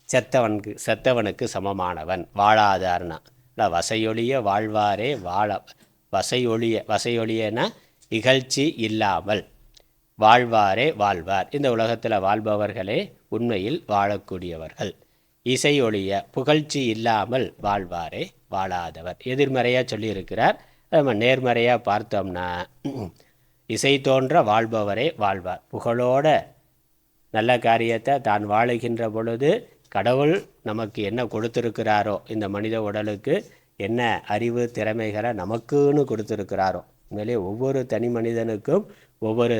செத்தவனுக்கு சமமானவன், வாழாதார்னா. வசையொழிய வாழ்வாரே வசையொழியனா இகழ்ச்சி இல்லாமல் வாழ்வாரே வாழ்வார். இந்த உலகத்தில் வாழ்பவர்களே உண்மையில் வாழக்கூடியவர்கள். இசையொழிய புகழ்ச்சி இல்லாமல் வாழ்வாரே வாழாதவர். எதிர்மறையாக சொல்லியிருக்கிறார். நம்ம நேர்மறையாக பார்த்தோம்னா இசை தோன்ற வாழ்பவரே வாழ்வார். புகழோட நல்ல காரியத்தை தான் வாழுகின்ற பொழுது கடவுள் நமக்கு என்ன கொடுத்துருக்கிறாரோ, இந்த மனித உடலுக்கு என்ன அறிவு திறமைகளை நமக்குன்னு கொடுத்துருக்கிறாரோ, உண்மையிலே ஒவ்வொரு தனி மனிதனுக்கும் ஒவ்வொரு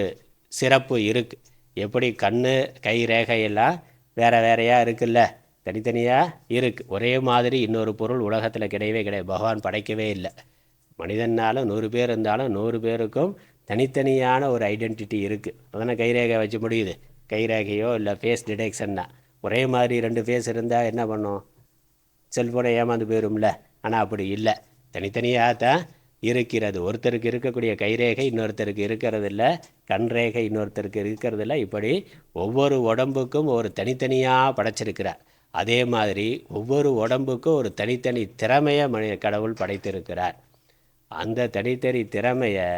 சிறப்பு இருக்குது. எப்படி கண், கை, ரேகையெல்லாம் வேறையாக இருக்குல்ல, தனித்தனியாக இருக்குது. ஒரே மாதிரி இன்னொரு பொருள் உலகத்தில் கிடையவே கிடையாது. பகவான் படைக்கவே இல்லை. மனிதனாலும் 100 பேர் இருந்தாலும் 100 பேருக்கும் தனித்தனியான ஒரு ஐடென்டிட்டி இருக்குது. அதனால் கைரேகை வச்சு முடியுது. கைரேகையோ இல்லை ஃபேஸ் டிடெக்ஷன்னா ஒரே மாதிரி 2 ஃபேஸ் இருந்தால் என்ன பண்ணும்? செல்ஃபோனை ஏமாந்து போயிடும்ல. ஆனால் அப்படி இல்லை, தனித்தனியாக தான் இருக்கிறது. ஒருத்தருக்கு இருக்கக்கூடிய கைரேகை இன்னொருத்தருக்கு இருக்கிறதில்ல, கண் ரேகை இன்னொருத்தருக்கு இருக்கிறதில்ல. இப்படி ஒவ்வொரு உடம்புக்கும் ஒரு தனித்தனியாக படைச்சிருக்கிறார். அதே மாதிரி ஒவ்வொரு உடம்புக்கும் ஒரு தனித்தனி திறமையை கடவுள் படைத்திருக்கிறார். அந்த தனித்தனி திறமையை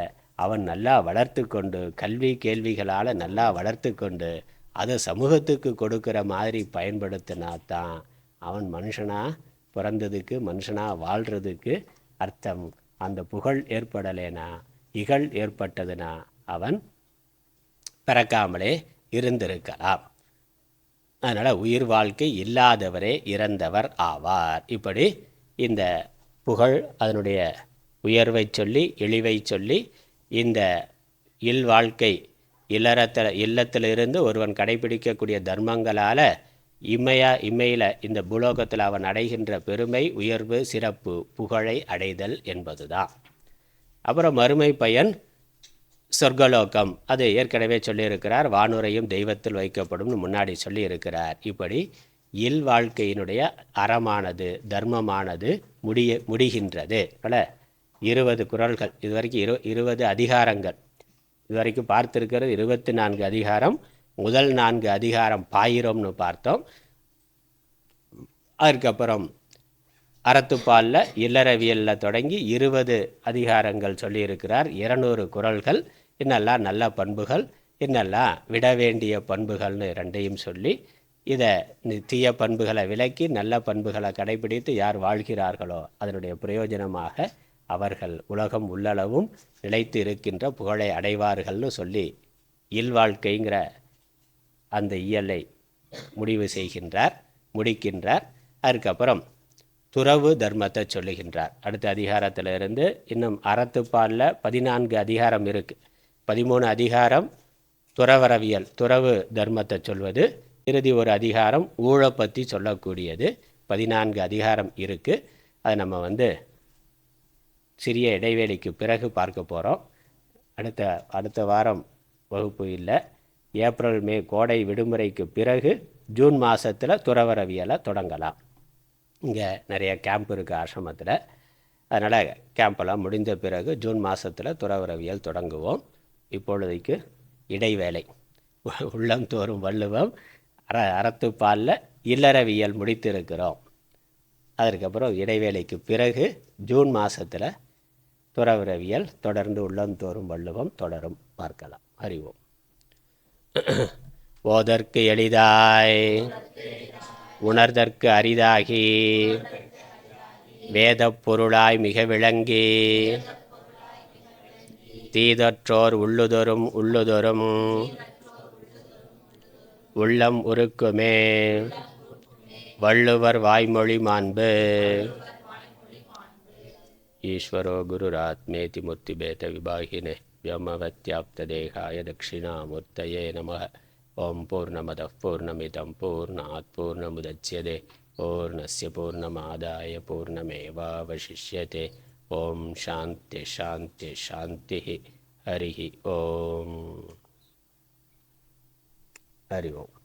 அவன் நல்லா வளர்த்து கொண்டு, கல்வி கேள்விகளால் நல்லா வளர்த்து கொண்டு அதை சமூகத்துக்கு கொடுக்குற மாதிரி பயன்படுத்தினா தான் அவன் மனுஷனாக பிறந்ததுக்கு, மனுஷனாக வாழ்கிறதுக்கு அர்த்தம். அந்த புகழ் ஏற்படலைனா, இகழ் ஏற்பட்டதுன்னா அவன் பிறக்காமலே இருந்திருக்கலாம். அதனால் உயிர் வாழ்க்கை இல்லாதவரே இறந்தவர் ஆவார். இப்படி இந்த புகழ் அதனுடைய உயர்வை சொல்லி இழிவை சொல்லி இந்த வாழ்க்கை இல்லத்திலிருந்து ஒருவன் கடைபிடிக்கக்கூடிய தர்மங்களால் இம்மையில் இந்த பூலோகத்தில் அவன் அடைகின்ற பெருமை, உயர்வு, சிறப்பு, புகழை அடைதல் என்பது தான். அப்புறம் மறுமை பயன் சொர்க்கலோகம், அது ஏற்கனவே சொல்லியிருக்கிறார். வானுரையும் தெய்வத்தில் வைக்கப்படும்னு முன்னாடி சொல்லியிருக்கிறார். இப்படி வாழ்க்கையினுடைய அறமானது, தர்மமானது முடிகின்றது. பல 20 குறள்கள், இதுவரைக்கும் 20 அதிகாரங்கள் இதுவரைக்கும் பார்த்துருக்கிறது. 24 அதிகாரம். முதல் 4 அதிகாரம் பாயிரம்னு பார்த்தோம். அதுக்கப்புறம் அறத்துப்பாலில் இல்லறவியலில் தொடங்கி 20 அதிகாரங்கள் சொல்லியிருக்கிறார். 200 குறள்கள். இன்னெல்லாம் நல்ல பண்புகள், இன்னெல்லாம் விட வேண்டிய பண்புகள்னு ரெண்டையும் சொல்லி இதை தீய பண்புகளை விலக்கி நல்ல பண்புகளை கடைபிடித்து யார் வாழ்கிறார்களோ அதனுடைய பிரயோஜனமாக அவர்கள் உலகம் உள்ளளவும் நிலைத்து இருக்கின்ற புகழை அடைவார்கள்னு சொல்லி இல்வாழ்க்கைங்கிற அந்த இயலை முடிவு செய்கின்றார், முடிக்கின்றார். அதுக்கப்புறம் துறவு தர்மத்தை சொல்லுகின்றார். அடுத்த அதிகாரத்திலிருந்து இன்னும் அறத்துப்பாலில் 14 அதிகாரம் இருக்குது. 13 அதிகாரம் துறவரவியல், துறவு தர்மத்தை சொல்வது. இறுதி ஒரு அதிகாரம் ஊழை பற்றி சொல்லக்கூடியது. 14 அதிகாரம் இருக்குது. அதை நம்ம சிறிய இடைவேளைக்கு பிறகு பார்க்க போகிறோம். அடுத்த வாரம் வகுப்பு இல்லை. ஏப்ரல் மே கோடை விடுமுறைக்கு பிறகு ஜூன் மாதத்தில் துறவரவியலை தொடங்கலாம். இங்கே நிறைய கேம்ப் இருக்குது ஆசிரமத்தில். அதனால் கேம்பெல்லாம் முடிந்த பிறகு ஜூன் மாதத்தில் துறவரவியல் தொடங்குவோம். இப்பொழுதைக்கு இடைவேளை. உள்ளம் தோறும் வள்ளுவம் அறத்துப்பாலில் இல்லறவியல் முடித்திருக்கிறோம். அதற்கப்புறம் இடைவேளைக்கு பிறகு ஜூன் மாதத்தில் துறவரவியல் தொடர்ந்து உள்ளம் தோறும் வள்ளுவம் தொடரும், பார்க்கலாம். அறிவோம். ஓதற்கு எளிதாய் உணர்தற்கு அரிதாகி வேதப் பொருளாய் மிக விளங்கி தீதற்றோர் உள்ளுதொரும் உள்ளம் உருக்குமே வள்ளுவர் வாய்மொழி மாண்பு. ஈஸ்வரோ குருராத்மேதி மூர்த்திபேத விபாகினே व्योमवत्याप्तदेहाय दक्षिणामूर्तये नमः. ओं पूर्णमदः पूर्णमिदं पूर्णात् पूर्णमुदच्यते पूर्णस्य पूर्णमादाय पूर्णमेवावशिष्यते. ओं शान्ति शान्ति शान्तिः. हरिः ओं. हरि ओम्.